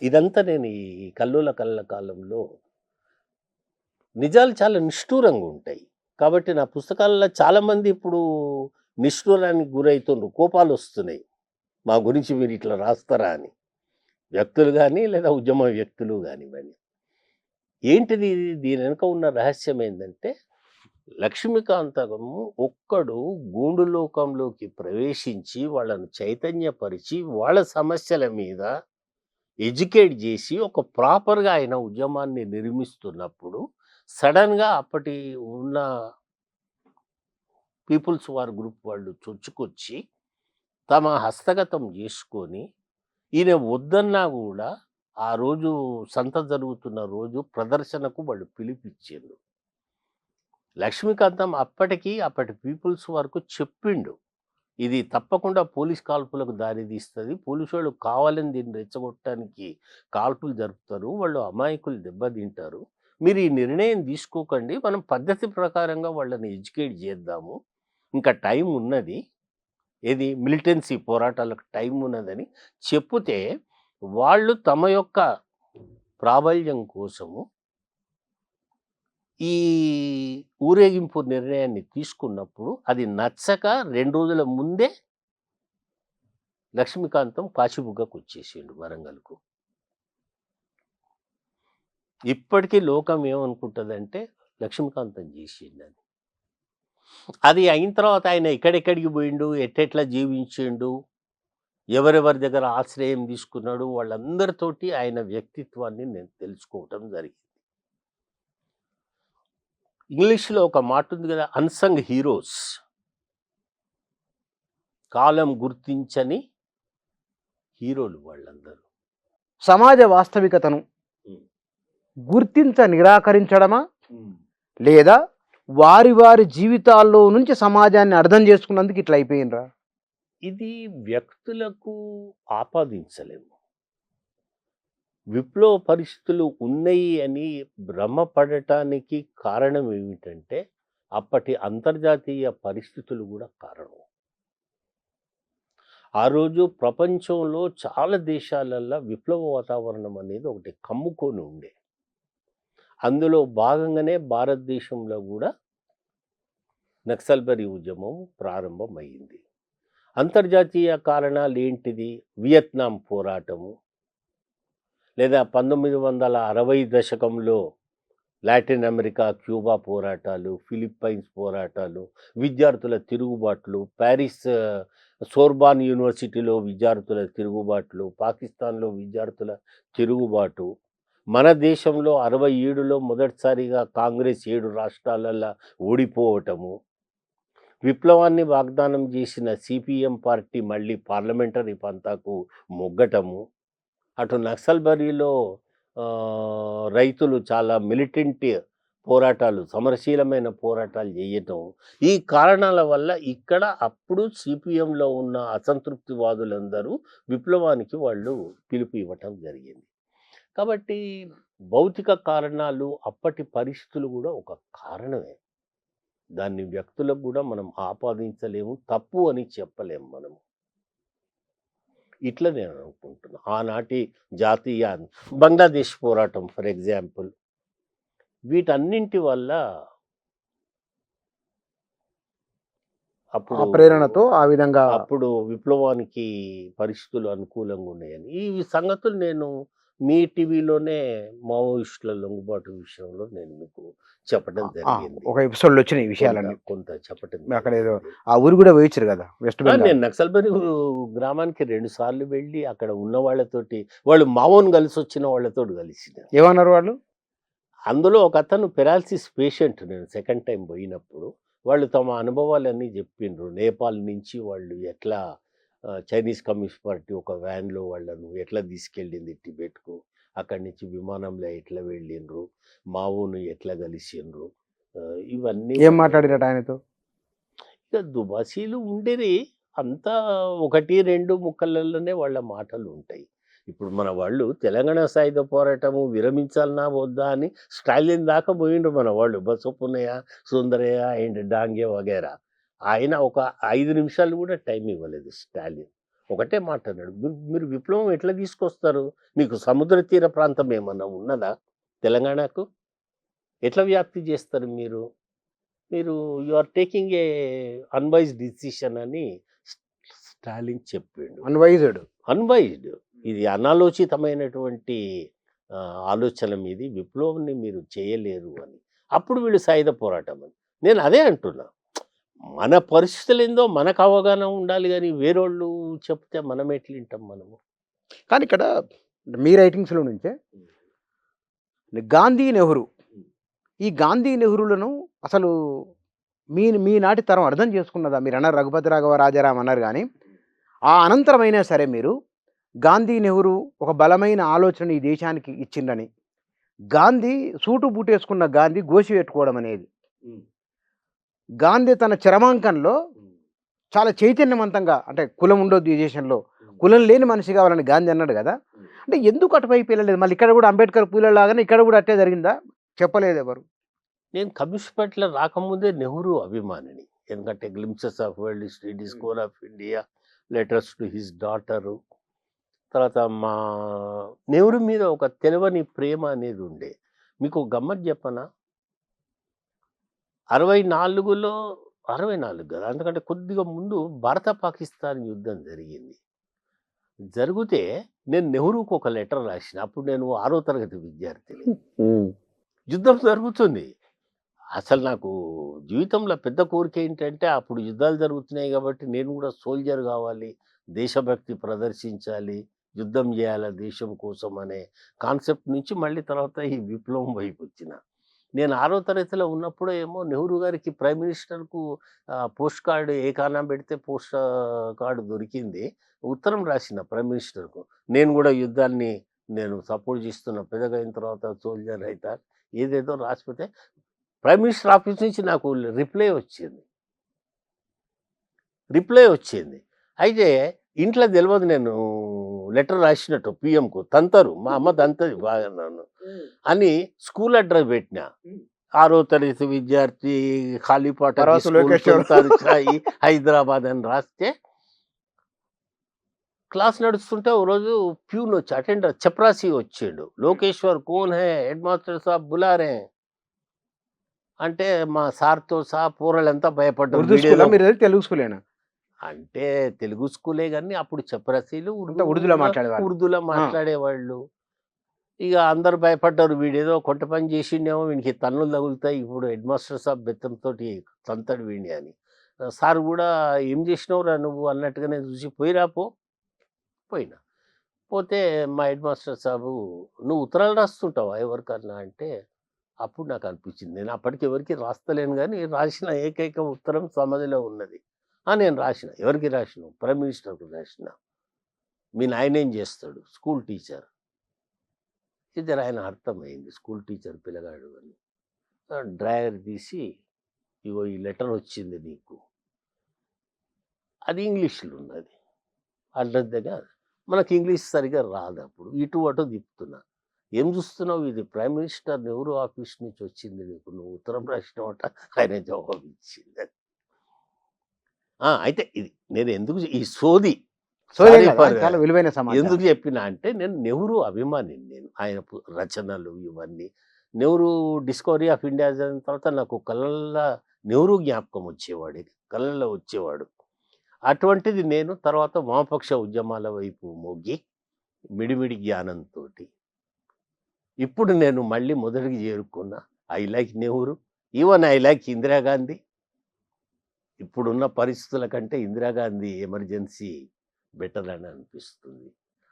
ఇదంతా నేను ఈ కల్లోల కాలంలో నిజాలు చాలా నిష్ఠూరంగా ఉంటాయి. కాబట్టి నా పుస్తకాలలో చాలామంది ఇప్పుడు నిష్ఠూరానికి గురవుతుండ్రు, కోపాలు వస్తున్నాయి, మా గురించి మీరు ఇట్లా రాస్తారా అని. వ్యక్తులు కానీ లేదా ఉద్యమ వ్యక్తులు కానివ్వండి. ఏంటిది? దీని వెనుక ఉన్న రహస్యం ఏంటంటే, లక్ష్మీకాంతము ఒక్కడు గూండు లోకంలోకి ప్రవేశించి వాళ్ళను చైతన్యపరిచి వాళ్ళ సమస్యల మీద ఎడ్యుకేట్ చేసి ఒక ప్రాపర్గా ఆయన ఉద్యమాన్ని నిర్మిస్తున్నప్పుడు సడన్గా అప్పటి ఉన్న పీపుల్స్ వార్ గ్రూప్ వాళ్ళు చొచ్చుకొచ్చి తమ హస్తగతం చేసుకొని, ఈయన వద్దన్నా కూడా ఆ రోజు సంత జరుగుతున్న రోజు ప్రదర్శనకు వాళ్ళు పిలిపించారు. లక్ష్మీకాంతం అప్పటి పీపుల్స్ వరకు చెప్పిండు, ఇది తప్పకుండా పోలీస్ కాల్పులకు దారితీస్తుంది, పోలీసు వాళ్ళు కావాలని దీన్ని రెచ్చగొట్టడానికి కాల్పులు జరుపుతారు, వాళ్ళు అమాయకులు దెబ్బతింటారు, మీరు ఈ నిర్ణయం తీసుకోకండి, మనం పద్ధతి ప్రకారంగా వాళ్ళని ఎడ్యుకేట్ చేద్దాము, ఇంకా టైం ఉన్నది, ఏది మిలిటెన్సీ పోరాటాలకు టైం ఉన్నదని చెప్తే, వాళ్ళు తమ యొక్క ప్రాబల్యం కోసము ఈ ఊరేగింపు నిర్ణయాన్ని తీసుకున్నప్పుడు అది నచ్చక 2 రోజుల ముందే లక్ష్మీకాంతం కాచిబుగ్గకు వచ్చేసిండు వరంగల్కు. ఇప్పటికీ లోకం ఏమనుకుంటుందంటే లక్ష్మీకాంతం చేసిండని. అది అయిన తర్వాత ఆయన ఎక్కడెక్కడికి పోయిండు, ఎట్టెట్లా జీవించిండు, ఎవరెవరి దగ్గర ఆశ్రయం తీసుకున్నాడు, వాళ్ళందరితోటి ఆయన వ్యక్తిత్వాన్ని నేను తెలుసుకోవటం జరిగింది. ఇంగ్లీష్లో ఒక మాట ఉంది కదా, అన్సంగ్ హీరోస్, కాలం గుర్తించని హీరోలు వాళ్ళందరూ. సమాజ వాస్తవికతను గుర్తించ నిరాకరించడమా, లేదా వారి వారి జీవితాల్లో నుంచి సమాజాన్ని అర్థం చేసుకున్నందుకు ఇట్లా అయిపోయినరా? ఇది వ్యక్తులకు ఆపాదించలేము. విప్లవ పరిస్థితులు ఉన్నాయి అని భ్రమపడటానికి కారణం ఏమిటంటే అప్పటి అంతర్జాతీయ పరిస్థితులు కూడా కారణం. ఆ రోజు ప్రపంచంలో చాలా దేశాలల్లో విప్లవ వాతావరణం అనేది ఒకటి కమ్ముకొని ఉండే. అందులో భాగంగానే భారతదేశంలో కూడా నక్సల్బరీ ఉద్యమం ప్రారంభమైంది. అంతర్జాతీయ కారణాలు ఏంటిది? వియత్నాం పోరాటము, లేదా 1960 దశకంలో లాటిన్ అమెరికా, క్యూబా పోరాటాలు, ఫిలిప్పైన్స్ పోరాటాలు, విద్యార్థుల తిరుగుబాట్లు, ప్యారిస్ సోర్బాన్ యూనివర్సిటీలో విద్యార్థుల తిరుగుబాట్లు, పాకిస్తాన్లో విద్యార్థుల తిరుగుబాటు, మన దేశంలో 67లో మొదటిసారిగా కాంగ్రెస్ 7 రాష్ట్రాలలో ఓడిపోవటము, విప్లవాన్ని వాగ్దానం చేసిన సిపిఎం పార్టీ మళ్ళీ పార్లమెంటరీ పంతాకు మొగ్గటము, అటు నక్సల్బరీలో రైతులు చాలా మిలిటెంట్ పోరాటాలు, సమరశీలమైన పోరాటాలు చేయటం, ఈ కారణాల వల్ల ఇక్కడ అప్పుడు సిపిఎంలో ఉన్న అసంతృప్తివాదులందరూ విప్లవానికి వాళ్ళు పిలుపు ఇవ్వటం జరిగింది. కాబట్టి భౌతిక కారణాలు, అప్పటి పరిస్థితులు కూడా ఒక కారణమే. దాన్ని వ్యక్తులకు కూడా మనం ఆపాదించలేము, తప్పు అని చెప్పలేము మనము. ఇట్లా నేను అనుకుంటున్నా. ఆనాటి జాతీయ బంగ్లాదేశ్ పోరాటం ఫర్ ఎగ్జాంపుల్, వీటన్నింటి వల్ల ఆ అప్పుడు ప్రేరణతో ఆ విధంగా అప్పుడు విప్లవానికి పరిస్థితులు అనుకూలంగా ఉన్నాయని ఈ సంగతులు నేను మీ టీవీలోనే మావోయిస్టుల లొంగుబాటు విషయంలో నేను మీకు చెప్పడం జరిగింది. ఒక ఎపిసోడ్లో వచ్చిన ఈ విషయాలన్నీ కొంత చెప్పడం అక్కడ ఏదో జరిగింది. ఆ ఊరు కూడా వేయించారు కదా వెస్ట్ బెంగాల్. నేను నక్సల్బరీ గ్రామానికి 2 సార్లు వెళ్ళి అక్కడ ఉన్న వాళ్ళతోటి, వాళ్ళు మావోని కలిసి వచ్చిన వాళ్ళతో కలిసిన. ఏమన్నారు వాళ్ళు? అందులో ఒక అతను పెరాలసిస్ పేషెంట్. నేను సెకండ్ టైం పోయినప్పుడు వాళ్ళు తమ అనుభవాలన్నీ చెప్పిండ్రు. నేపాల్ నుంచి వాళ్ళు ఎట్లా చైనీస్ కమ్యూనిస్ట్ పార్టీ ఒక వ్యాన్లో వాళ్ళను ఎట్లా తీసుకెళ్ళింది టిబెట్కు, అక్కడి నుంచి విమానంలో ఎట్లా వెళ్ళిండ్రు, మావోను ఎట్లా కలిసిండ్రు, ఇవన్నీ ఏం మాట్లాడినట్టు ఆయనతో? ఇక దుబాసీలు ఉండేది అంతా 1-2 ముక్కలలోనే వాళ్ళ మాటలు ఉంటాయి. ఇప్పుడు మన వాళ్ళు తెలంగాణ సాయుధ పోరాటము విరమించాలన్నా వద్దా అని స్టాలిన్ దాకా పోయిండ్రు మన వాళ్ళు. బసవపున్నయ్య, సుందరయ్య అండ్ డాంగే వగేరా. ఆయన ఒక 5 నిమిషాలు కూడా టైం ఇవ్వలేదు స్టాలిన్. ఒకటే మాట అన్నాడు, మీరు విప్లవం ఎట్లా తీసుకొస్తారు? మీకు సముద్ర తీర ప్రాంతం ఏమన్నా ఉన్నదా తెలంగాణకు? ఎట్లా వ్యాప్తి చేస్తారు మీరు? మీరు you are taking a unwise decision అని స్టాలిన్ చెప్పిండు. అన్వైజ్డ్, ఇది అనాలోచితమైనటువంటి ఆలోచన మీది, విప్లవాన్ని మీరు చేయలేరు అని. అప్పుడు వీళ్ళు సాయుధ పోరాటం అని. నేను అదే అంటున్నా, మన పరిస్థితులు ఏందో మనకు అవగాహన ఉండాలి, కానీ వేరోళ్ళు చెప్తే మనం ఎట్లా వింటాం మనము? కానీ ఇక్కడ మీ రైటింగ్స్లో నుంచే గాంధీ, నెహ్రూ, ఈ గాంధీ నెహ్రూలను అసలు మీ నాటి తరం అర్థం చేసుకున్నదా? మీరు అన్నారు రఘుపతి రాఘవ రాజారాం అన్నారు, కానీ ఆ అనంతరమైనా సరే మీరు గాంధీ, నెహ్రూ ఒక బలమైన ఆలోచన ఈ దేశానికి ఇచ్చిందని, గాంధీ సూటు బూటేసుకున్న గాంధీ గోసి పెట్టుకోవడం అనేది, గాంధీ తన చరమాంకంలో చాలా చైతన్యవంతంగా, అంటే కులం ఉండొద్దు ఈ దేశంలో, కులం లేని మనిషి కావాలని గాంధీ అన్నాడు కదా. అంటే ఎందుకు అటువైపు వెళ్ళలేదు? మళ్ళీ ఇక్కడ కూడా అంబేద్కర్ పూలలాగానే ఇక్కడ కూడా అట్టే జరిగిందా? చెప్పలేదు ఎవరు. నేను కమ్యూనిస్ట్ పార్టీలో రాకముందే నెహ్రూ అభిమానిని. ఎందుకంటే glimpses of world history, score of India, letters to his daughter, తర్వాత మా నెహ్రూ మీద ఒక తెలియని ప్రేమ అనేది ఉండే. మీకు గమ్మత్ చెప్పనా, 64లో 64 కదా, అందుకంటే కొద్దిగా ముందు భారత పాకిస్తాన్ యుద్ధం జరిగింది. జరిగితే నేను నెహ్రూకు ఒక లెటర్ రాసిన. అప్పుడు నేను 6వ తరగతి విద్యార్థిని. యుద్ధం జరుగుతుంది. అసలు నాకు జీవితంలో పెద్ద కోరిక ఏంటంటే, అప్పుడు యుద్ధాలు జరుగుతున్నాయి కాబట్టి నేను కూడా సోల్జర్ కావాలి, దేశభక్తి ప్రదర్శించాలి, యుద్ధం చేయాలి దేశం కోసం అనే కాన్సెప్ట్ నుంచి మళ్ళీ తర్వాత ఈ విప్లవం వైపు వచ్చిన. నేను 6వ తరగతిలో ఉన్నప్పుడు ఏమో నెహ్రూ గారికి ప్రైమ్ మినిస్టర్కు పోస్ట్ కార్డు ఏ కారణం పెడితే పోస్ట్ కార్డు దొరికింది. ఉత్తరం రాసిన ప్రైమ్ మినిస్టర్కు, నేను కూడా యుద్ధాన్ని నేను సపోర్ట్ చేస్తున్న, పెద్దగా అయిన తర్వాత సోల్జర్ అవుతా, ఏదేదో రాసిపోతే ప్రైమ్ మినిస్టర్ ఆఫీస్ నుంచి నాకు రిప్లై వచ్చింది. అయితే ఇంట్లో తెలియదు నేను లెటర్ రాసినట్టు పిఎంకు. తంతరు, మా అమ్మ తంతది బాగా నన్ను అని స్కూల్ అడ్రస్ పెట్టిన. 6వ తరగతి విద్యార్థి, ఖాళీపాట హైదరాబాద్ అని రాస్తే, క్లాస్ నడుస్తుంటే ఓ రోజు ప్యూన్ వచ్చి అటెండర్ చపరాసి వచ్చిండు. లోకేశ్వర్ కోన్ హే, హెడ్ మాస్టర్ సాబ్ బులారే అంటే మా సార్తో సహా పూరలంతా భయపడ్డారు. తెలుగు స్కూలేనా అంటే తెలుగు స్కూలే కానీ అప్పుడు చపరసీలు ఉర్దూలో మాట్లాడేవాళ్ళు. మాట్లాడేవాళ్ళు. ఇక అందరూ భయపడ్డారు. వీడేదో కొత్త పని చేసిండేమో, వీనికి తన్నులు తగులుతాయి. ఇప్పుడు హెడ్ మాస్టర్ సాబ్ బెత్తంతోటి తంతాడు వీడిని అని. సార్ కూడా "ఏం చేసినావురా నువ్వు" అన్నట్టుగానే చూసి "పోయిరా పో" పోయినా. పోతే మా హెడ్ మాస్టర్ సాబు "నువ్వు ఉత్తరాలు రాస్తుంటావా ఎవరికన్నా" అంటే అప్పుడు నాకు అనిపించింది. నేను అప్పటికి ఎవరికీ రాస్తలేను గానీ, రాసిన ఏకైక ఉత్తరం సమాధిలో ఉన్నది. నేను రాసిన. ఎవరికి రాసినావు? ప్రైమ్ మినిస్టర్‌కి రాసిన. మీ నాయనేం చేస్తాడు? School teacher. ఇది ఆయన అర్థమైంది. స్కూల్ టీచర్ పిల్లగాడు అని. డ్రాయర్ తీసి ఇగో ఈ లెటర్ వచ్చింది నీకు. అది ఇంగ్లీష్‌లో ఉన్నది. అర్థంతేగా మనకి ఇంగ్లీష్ సరిగ్గా రాదప్పుడు. ఇటు అటు తిప్పుతున్నా. ఏం చూస్తున్నావు? ఇది ప్రైమ్ మినిస్టర్ నెహ్రూ ఆఫీస్ నుంచి వచ్చింది నీకు. నువ్వు ఉత్తరం రాసినావట. ఆయన జవాబు ఇచ్చింది. అయితే ఇది నేను ఎందుకు ఈ సోది సోదేం సారీ కాదు. ఫర్ చాలా విలువైన సమాచారం. ఎందుకు చెప్పినా అంటే నేను నెహ్రూ అభిమానిని నేను. ఆయన రచనలు ఇవన్నీ. నెహ్రూ డిస్కవరీ ఆఫ్ ఇండియా చదివిన తర్వాత నాకు కళ్ళల్లో నెహ్రూ జ్ఞాపకం వచ్చేవాడు. కళ్ళల్లో వచ్చేవాడు. అటువంటిది నేను తర్వాత వామపక్ష ఉద్యమాల వైపు మొగ్గి మిడిమిడి జ్ఞానంతోటి ఇప్పుడు నేను మళ్ళీ మొదటికి చేరుకున్నా. I like Nehru. Even I like Indira Gandhi. ఇప్పుడున్న పరిస్థితుల కంటే ఇందిరాగాంధీ ఎమర్జెన్సీ బెటర్ అని అనిపిస్తుంది.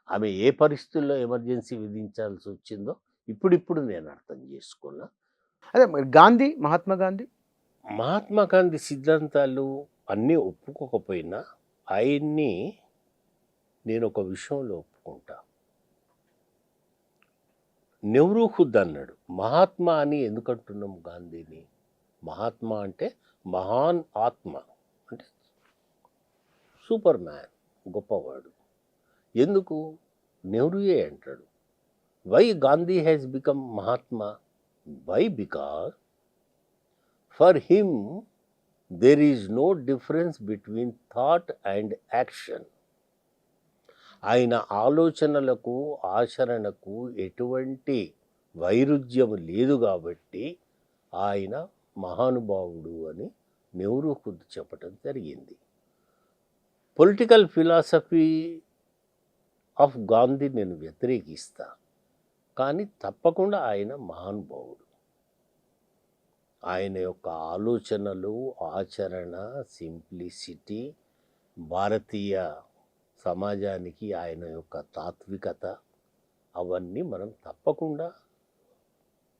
ఆమె ఏ పరిస్థితుల్లో ఎమర్జెన్సీ విధించాల్సి వచ్చిందో ఇప్పుడిప్పుడు నేను అర్థం చేసుకున్నా. అదే మరి గాంధీ, మహాత్మా గాంధీ మహాత్మా గాంధీ సిద్ధాంతాలు అన్నీ ఒప్పుకోకపోయినా ఆయన్ని నేను ఒక విషయంలో ఒప్పుకుంటా. నెహ్రూ ఖుద్ అన్నాడు. మహాత్మా అని ఎందుకంటున్నాం గాంధీని? మహాత్మా అంటే మహాన్ ఆత్మ, అంటే సూపర్ మ్యాన్, గొప్పవాడు. ఎందుకు? నెహ్రూయే అంటాడు. Why Gandhi has become Mahatma? Why? Because for him there is no difference between thought and action. ఆయన ఆలోచనలకు ఆచరణకు ఎటువంటి వైరుధ్యం లేదు కాబట్టి ఆయన మహానుభావుడు అని నెహ్రూ ఖుద్ చెప్పటం జరిగింది. పొలిటికల్ ఫిలాసఫీ ఆఫ్ గాంధీ నేను వ్యతిరేకిస్తా, కానీ తప్పకుండా ఆయన మహానుభావుడు. ఆయన యొక్క ఆలోచనలు, ఆచరణ, సింప్లిసిటీ, భారతీయ సమాజానికి ఆయన యొక్క తాత్వికత, అవన్నీ మనం తప్పకుండా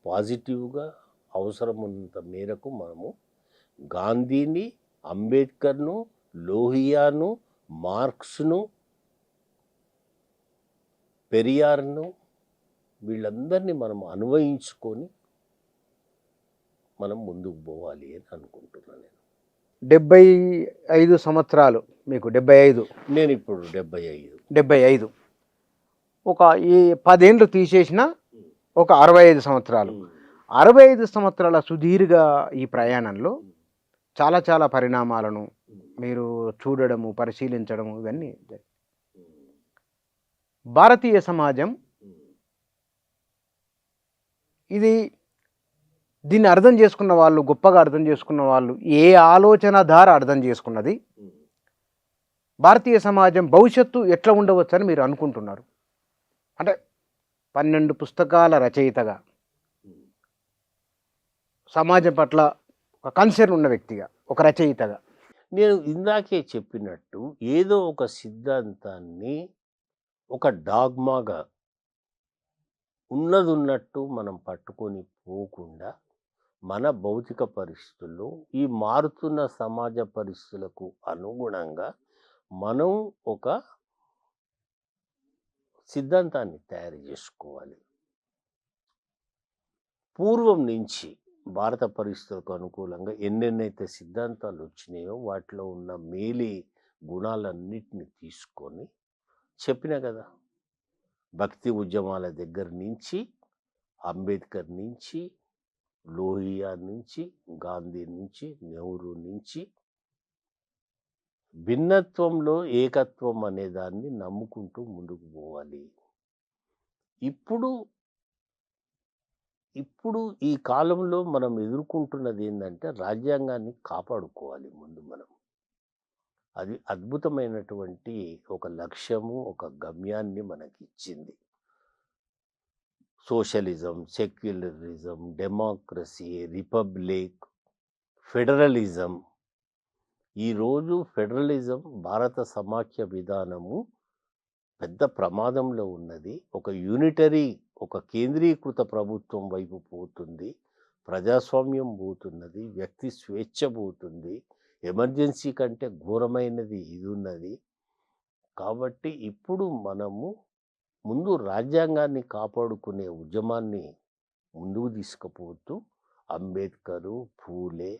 పాజిటివ్గా అవసరమున్నంత మేరకు మనము గాంధీని, అంబేద్కర్ను, లోహియాను, మార్క్స్ను, పెరియార్ను, వీళ్ళందరినీ మనం అన్వయించుకొని మనం ముందుకు పోవాలి అని అనుకుంటున్నాను నేను. 75 సంవత్సరాలు మీకు. 75. నేను ఇప్పుడు 75. 75. ఒక ఈ 10 ఏండ్లు తీసేసిన ఒక 65 సంవత్సరాలు. 65 సంవత్సరాల సుదీర్ఘ ఈ ప్రయాణంలో చాలా చాలా పరిణామాలను మీరు చూడడము, పరిశీలించడము ఇవన్నీ జరిగాయి. భారతీయ సమాజం ఇది దీన్ని అర్థం చేసుకున్న వాళ్ళు, గొప్పగా అర్థం చేసుకున్న వాళ్ళు, ఏ ఆలోచన ద్వారా అర్థం చేసుకున్నది? భారతీయ సమాజం భవిష్యత్తు ఎట్లా ఉండవచ్చు అని మీరు అనుకుంటున్నారు? అంటే 12 పుస్తకాల రచయితగా, సమాజం పట్ల ఒక కన్సర్న్ ఉన్న వ్యక్తిగా, ఒక రచయితగా. నేను ఇందాకే చెప్పినట్టు ఏదో ఒక సిద్ధాంతాన్ని ఒక డాగ్మాగా ఉన్నదున్నట్టు మనం పట్టుకొని పోకుండా మన భౌతిక పరిస్థితుల్లో ఈ మారుతున్న సమాజ పరిస్థితులకు అనుగుణంగా మనం ఒక సిద్ధాంతాన్ని తయారు చేసుకోవాలి. పూర్వం నుంచి భారత పరిస్థితులకు అనుకూలంగా ఎన్నెన్నైతే సిద్ధాంతాలు వచ్చినాయో వాటిలో ఉన్న మేలి గుణాలన్నిటిని తీసుకొని చెప్పిన కదా, భక్తి ఉద్యమాల దగ్గర నుంచి, అంబేద్కర్ నుంచి, లోహియా నుంచి, గాంధీ నుంచి, నెహ్రూ నుంచి భిన్నత్వంలో ఏకత్వం అనే దాన్ని నమ్ముకుంటూ ముందుకు పోవాలి. ఇప్పుడు ఈ కాలంలో మనం ఎదుర్కొంటున్నది ఏంటంటే రాజ్యాంగాన్ని కాపాడుకోవాలి ముందు మనం. అది అద్భుతమైనటువంటి ఒక లక్ష్యము, ఒక గమ్యాన్ని మనకి ఇచ్చింది. Socialism, secularism, democracy, republic, federalism. ఈరోజు ఫెడరలిజం, భారత సమాఖ్య విధానము పెద్ద ప్రమాదంలో ఉన్నది. ఒక కేంద్రీకృత ప్రభుత్వం వైపు పోతుంది. ప్రజాస్వామ్యం పోతున్నది, వ్యక్తి స్వేచ్ఛ పోతుంది. ఎమర్జెన్సీ కంటే ఘోరమైనది ఇది ఉన్నది. కాబట్టి ఇప్పుడు మనము ముందు రాజ్యాంగాన్ని కాపాడుకునే ఉద్యమాన్ని ముందుకు తీసుకుపోతూ అంబేద్కరు, ఫూలే,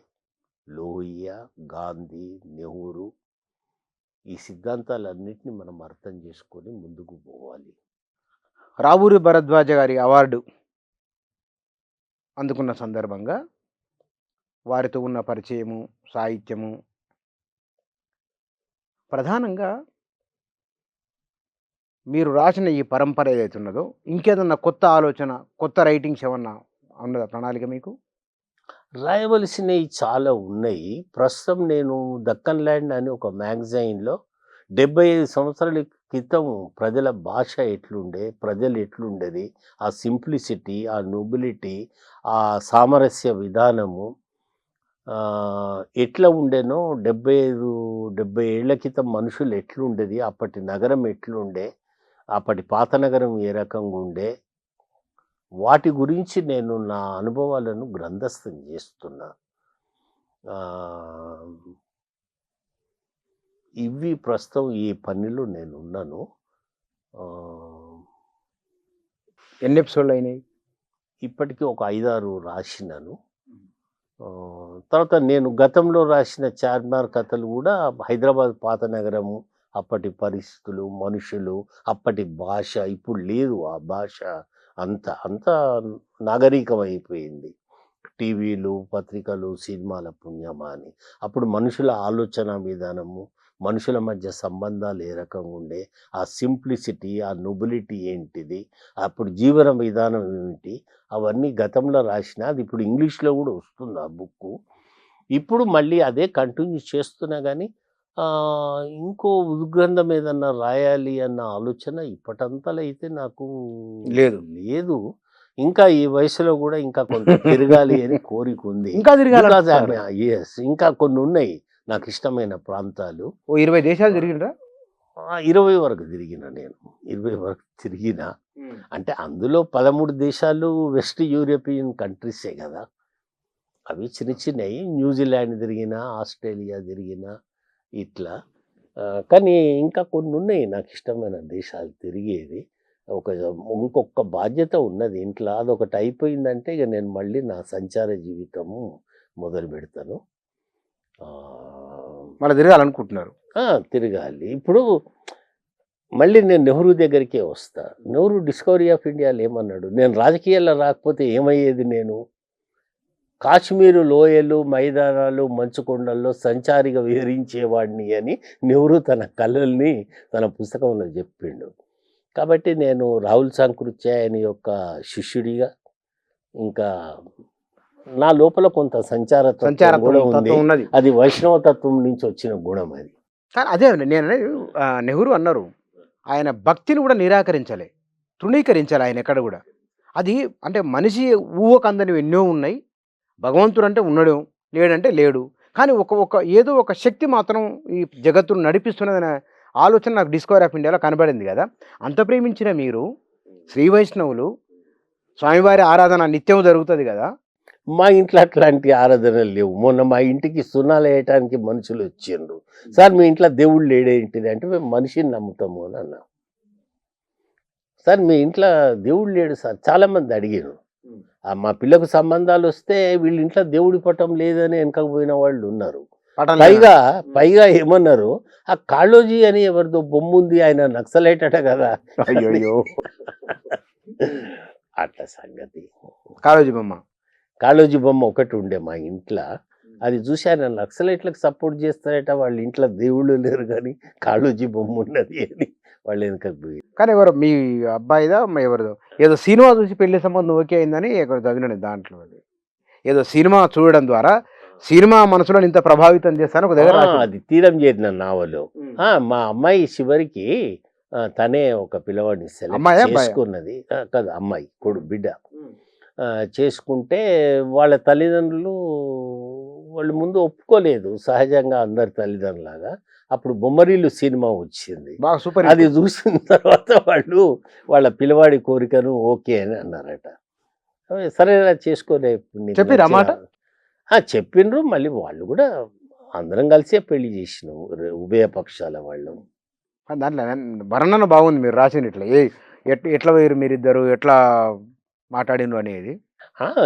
లోహియా, గాంధీ, నెహ్రూ ఈ సిద్ధాంతాలన్నింటినీ మనం అర్థం చేసుకొని ముందుకు పోవాలి. రావూరి భరద్వాజ గారి అవార్డు అందుకున్న సందర్భంగా వారితో ఉన్న పరిచయము, సాహిత్యము, ప్రధానంగా మీరు రాసిన ఈ పరంపర ఏదైతే ఉన్నదో ఇంకేదన్నా కొత్త ఆలోచన, కొత్త రైటింగ్స్ ఏమన్నా ఉన్నదా ప్రణాళిక మీకు? రాయవలసినవి చాలా ఉన్నాయి. ప్రస్తుతం నేను దక్కన్ ల్యాండ్ అని ఒక మ్యాగజైన్లో 75 సంవత్సరాల క్రితం ప్రజల భాష ఎట్లుండే, ప్రజలు ఎట్లుండేది, ఆ సింప్లిసిటీ, ఆ నొబిలిటీ, ఆ సామరస్య విధానము ఎట్లా ఉండేనో 70 ఏళ్ల క్రితం మనుషులు ఎట్లుండేది, అప్పటి నగరం ఎట్లుండే, అప్పటి పాత నగరం ఏ రకంగా ఉండే, వాటి గురించి నేను నా అనుభవాలను గ్రంథస్థం చేస్తున్నా. ఇవి ప్రస్తుతం ఈ పనిలో నేను ఉన్నాను. ఎన్ని ఎపిసోడ్లు అయినాయి? ఇప్పటికీ ఒక 5-6 రాసినాను. తర్వాత నేను గతంలో రాసిన చార్మినార్ కథలు కూడా హైదరాబాద్ పాత నగరము, అప్పటి పరిస్థితులు, మనుషులు, అప్పటి భాష. ఇప్పుడు లేదు ఆ భాష. అంతా నాగరికమైపోయింది. టీవీలు, పత్రికలు, సినిమాల పుణ్యమా అని. అప్పుడు మనుషుల ఆలోచన విధానము, మనుషుల మధ్య సంబంధాలు ఏ రకంగా ఉండే, ఆ సింప్లిసిటీ, ఆ నొబిలిటీ ఏంటిది, అప్పుడు జీవన విధానం ఏమిటి, అవన్నీ గతంలో రాసిన. అది ఇప్పుడు ఇంగ్లీష్లో కూడా వస్తుంది ఆ బుక్కు. ఇప్పుడు మళ్ళీ అదే కంటిన్యూ చేస్తున్నా. కానీ ఇంకో ఉద్గ్రంథం ఏదన్నా రాయాలి అన్న ఆలోచన ఇప్పటంతలో అయితే నాకు లేదు. ఇంకా ఈ వయసులో కూడా ఇంకా కొంత తిరగాలి అని కోరిక ఉంది. ఇంకా తిరగాలి? ఎస్, ఇంకా కొన్ని ఉన్నాయి నాకు ఇష్టమైన ప్రాంతాలు. 20 దేశాలు తిరిగిండ్రా? 20 వరకు తిరిగిన నేను. 20 వరకు తిరిగిన అంటే అందులో 13 దేశాలు వెస్ట్ యూరోపియన్ కంట్రీసే కదా. అవి చిన్నవి. న్యూజిలాండ్ తిరిగిన, ఆస్ట్రేలియా తిరిగిన, ఇట్లా. కానీ ఇంకా కొన్ని ఉన్నాయి నాకు ఇష్టమైన దేశాలు తిరిగేది. ఇంకొక బాధ్యత ఉన్నది ఇంట్లో. అదొకటి అయిపోయిందంటే ఇక నేను మళ్ళీ నా సంచార జీవితము మొదలు పెడతాను. మళ్ళీ తిరగాలనుకుంటున్నారు? తిరగాలి. ఇప్పుడు మళ్ళీ నేను నెహ్రూ దగ్గరికే వస్తా. నెహ్రూ డిస్కవరీ ఆఫ్ ఇండియాలో ఏమన్నాడు, నేను రాజకీయాల్లో రాకపోతే ఏమయ్యేది, నేను కాశ్మీరు లోయలు, మైదానాలు, మంచుకొండల్లో సంచారిగా విహరించేవాడిని అని నెహ్రూ తన కళల్ని తన పుస్తకంలో చెప్పిండు. కాబట్టి నేను రాహుల్ సాంకృత్యాయని యొక్క శిష్యుడిగా, ఇంకా నా లోపల కొంత సంచారత్వం కూడా ఉంది. అది వైష్ణవ తత్వం నుంచి వచ్చిన గుణం అది. కానీ అదే నేను నెహ్రూ అన్నారు, ఆయన భక్తిని కూడా నిరాకరించలే, తృణీకరించాలి ఆయన ఎక్కడ కూడా. అది అంటే మనిషి ఊహకందని ఎన్నో ఉన్నాయి. భగవంతుడు అంటే ఉన్నాడు, లేడంటే లేడు. కానీ ఏదో ఒక శక్తి మాత్రం ఈ జగత్తును నడిపిస్తున్నదనే ఆలోచన నాకు డిస్కవరీ ఆఫ్ ఇండియాలో కనబడింది కదా. అంత ప్రేమించిన మీరు, శ్రీ వైష్ణవులు, స్వామివారి ఆరాధన నిత్యం జరుగుతుంది కదా. మా ఇంట్లో అట్లాంటి ఆరాధనలు లేవు. మొన్న మా ఇంటికి సున్నాలు వేయటానికి మనుషులు వచ్చిండ్రు. సార్ మీ ఇంట్లో దేవుడు లేడేంటిది అంటే, మేము మనిషిని నమ్ముతాము అని అన్నా. సార్ మీ ఇంట్లో దేవుడు లేడు సార్, చాలామంది అడిగారు. మా పిల్లకు సంబంధాలు వస్తే వీళ్ళ ఇంట్లో దేవుడి పటం లేదని వెనకపోయిన వాళ్ళు ఉన్నారు. పైగా ఏమన్నారు, ఆ కాళోజీ అని ఎవరిదో బొమ్మ ఉంది, ఆయన నక్సలైట్ అట కదా. అయ్యో అట్లా సంగతి. కాళోజీ బొమ్మ ఒకటి ఉండే మా ఇంట్లో. అది చూసి ఆయన నక్సలైట్లకు సపోర్ట్ చేస్తారట, వాళ్ళ ఇంట్లో దేవుళ్ళు లేరు కానీ కాళోజీ బొమ్మ ఉన్నది అని వాళ్ళు వెనకకు పోయి. కానీ ఎవరు మీ అబ్బాయిదా ఎవరిదో ఏదో సినిమా చూసి పెళ్లి సంబంధం ఓకే అయిందని ఎక్కడ చదివినండి. దాంట్లో ఏదో సినిమా చూడడం ద్వారా సినిమా మనసులో ఇంత ప్రభావితం చేస్తాను ఒక దగ్గర. అది తీరం చేరిన నావలో మా అమ్మాయి చివరికి తనే ఒక పిల్లవాడిని సెలెక్ట్ అమ్మాయా అబ్బాయా? చేసుకున్నది. కాదు, అమ్మాయి, బిడ్డ. చేసుకుంటే వాళ్ళ తల్లిదండ్రులు వాళ్ళు ముందు ఒప్పుకోలేదు. సహజంగా అందరి తల్లిదండ్రులాగా. అప్పుడు 'బొమ్మరిల్లు' సినిమా వచ్చింది. బాగా సూపర్ అది చూసిన తర్వాత వాళ్ళు వాళ్ళ పిల్లవాడి కోరికను ఓకే అని అన్నారట. సరేరా చేసుకోలే, ఇప్పుడు నీకు చెప్పిర్రా ఆ మాట? చెప్పిండ్రు. మళ్ళీ వాళ్ళు కూడా అందరం కలిసే పెళ్లి చేసినాం, ఉభయ పక్షాల వాళ్ళం. దాంట్లో వర్ణన బాగుంది మీరు రాసిన ఇట్లా ఎట్లా వేరు మీరిద్దరు ఎట్లా మాట్లాడిను అనేది.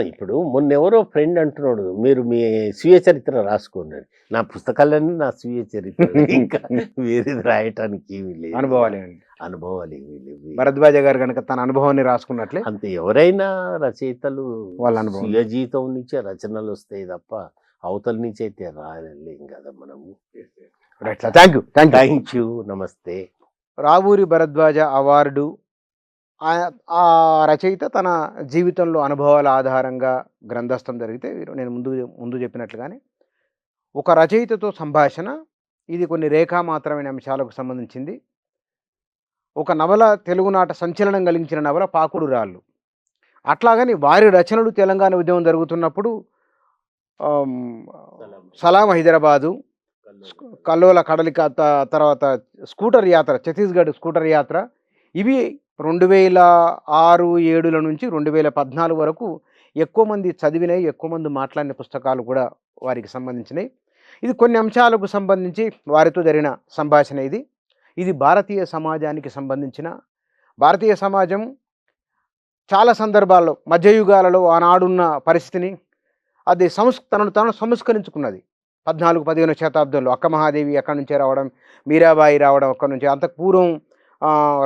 ఇప్పుడు మొన్నెవరో ఫ్రెండ్ అంటున్నాడు, మీరు మీ స్వీయ చరిత్ర రాసుకోండి. నా పుస్తకాలన్నీ నా స్వీయ చరిత్ర, ఇంకా వేరేది రాయటానికి ఏమీ లేదు. అనుభవాలు ఏమీ లేవు. భరద్వాజ గారు కనుక తన అనుభవాన్ని రాసుకున్నట్లే అంతే. ఎవరైనా రచయితలు వాళ్ళ అనుభవం. స్వీయ జీవితం నుంచే రచనలు వస్తాయి తప్ప అవతల నుంచి అయితే రాలేం కదా మనము. Thank you. Thank you. నమస్తే. రావూరి భరద్వాజ అవార్డు ఆ రచయిత తన జీవితంలో అనుభవాల ఆధారంగా గ్రంథస్థం జరిగితే నేను ముందు చెప్పినట్లుగానే ఒక రచయితతో సంభాషణ, ఇది కొన్ని రేఖామాత్రమైన అంశాలకు సంబంధించింది. ఒక నవల, తెలుగునాట సంచలనం కలిగించిన నవల పాకుడు రాళ్ళు. అట్లాగని వారి రచనలు తెలంగాణ ఉద్యమం జరుగుతున్నప్పుడు సలాం హైదరాబాదు, కల్లోల కడలిక, తర్వాత స్కూటర్ యాత్ర, ఛత్తీస్గఢ్ స్కూటర్ యాత్ర, ఇవి 2006-7 నుంచి 2014 వరకు ఎక్కువ మంది చదివినాయి, ఎక్కువ మంది మాట్లాడిన పుస్తకాలు కూడా వారికి సంబంధించినవి. ఇది కొన్ని అంశాలకు సంబంధించి వారితో జరిగిన సంభాషణ. ఇది భారతీయ సమాజానికి సంబంధించిన. భారతీయ సమాజం చాలా సందర్భాల్లో మధ్యయుగాలలో ఆనాడున్న పరిస్థితిని అది తనను సంస్కరించుకున్నది. 14-15 శతాబ్దంలో అక్క మహాదేవి అక్కడి నుంచే రావడం, మీరాబాయి రావడం అక్కడి నుంచి, అంతకు పూర్వం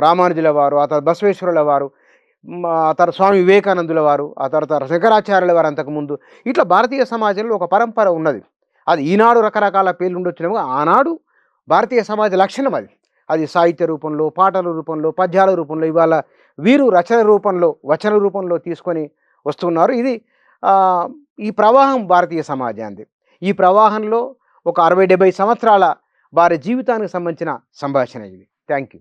రామానుజుల వారు, ఆ తర్వాత బసవేశ్వరుల వారు, ఆ తర్వాత స్వామి వివేకానందుల వారు, ఆ తర్వాత శంకరాచార్యుల వారు, అంతకుముందు ఇట్లా భారతీయ సమాజంలో ఒక పరంపర ఉన్నది. అది ఈనాడు రకరకాల పేర్లు ఉండొచ్చినవి, ఆనాడు భారతీయ సమాజ లక్షణం అది సాహిత్య రూపంలో, పాటల రూపంలో, పద్యాల రూపంలో, ఇవాళ వీరు రచన రూపంలో, వచన రూపంలో తీసుకొని వస్తున్నారు. ఇది ఈ ప్రవాహం భారతీయ సమాజాన్ని. ఈ ప్రవాహంలో ఒక 60-70 సంవత్సరాల వారి జీవితానికి సంబంధించిన సంభాషణ ఇది. Thank you.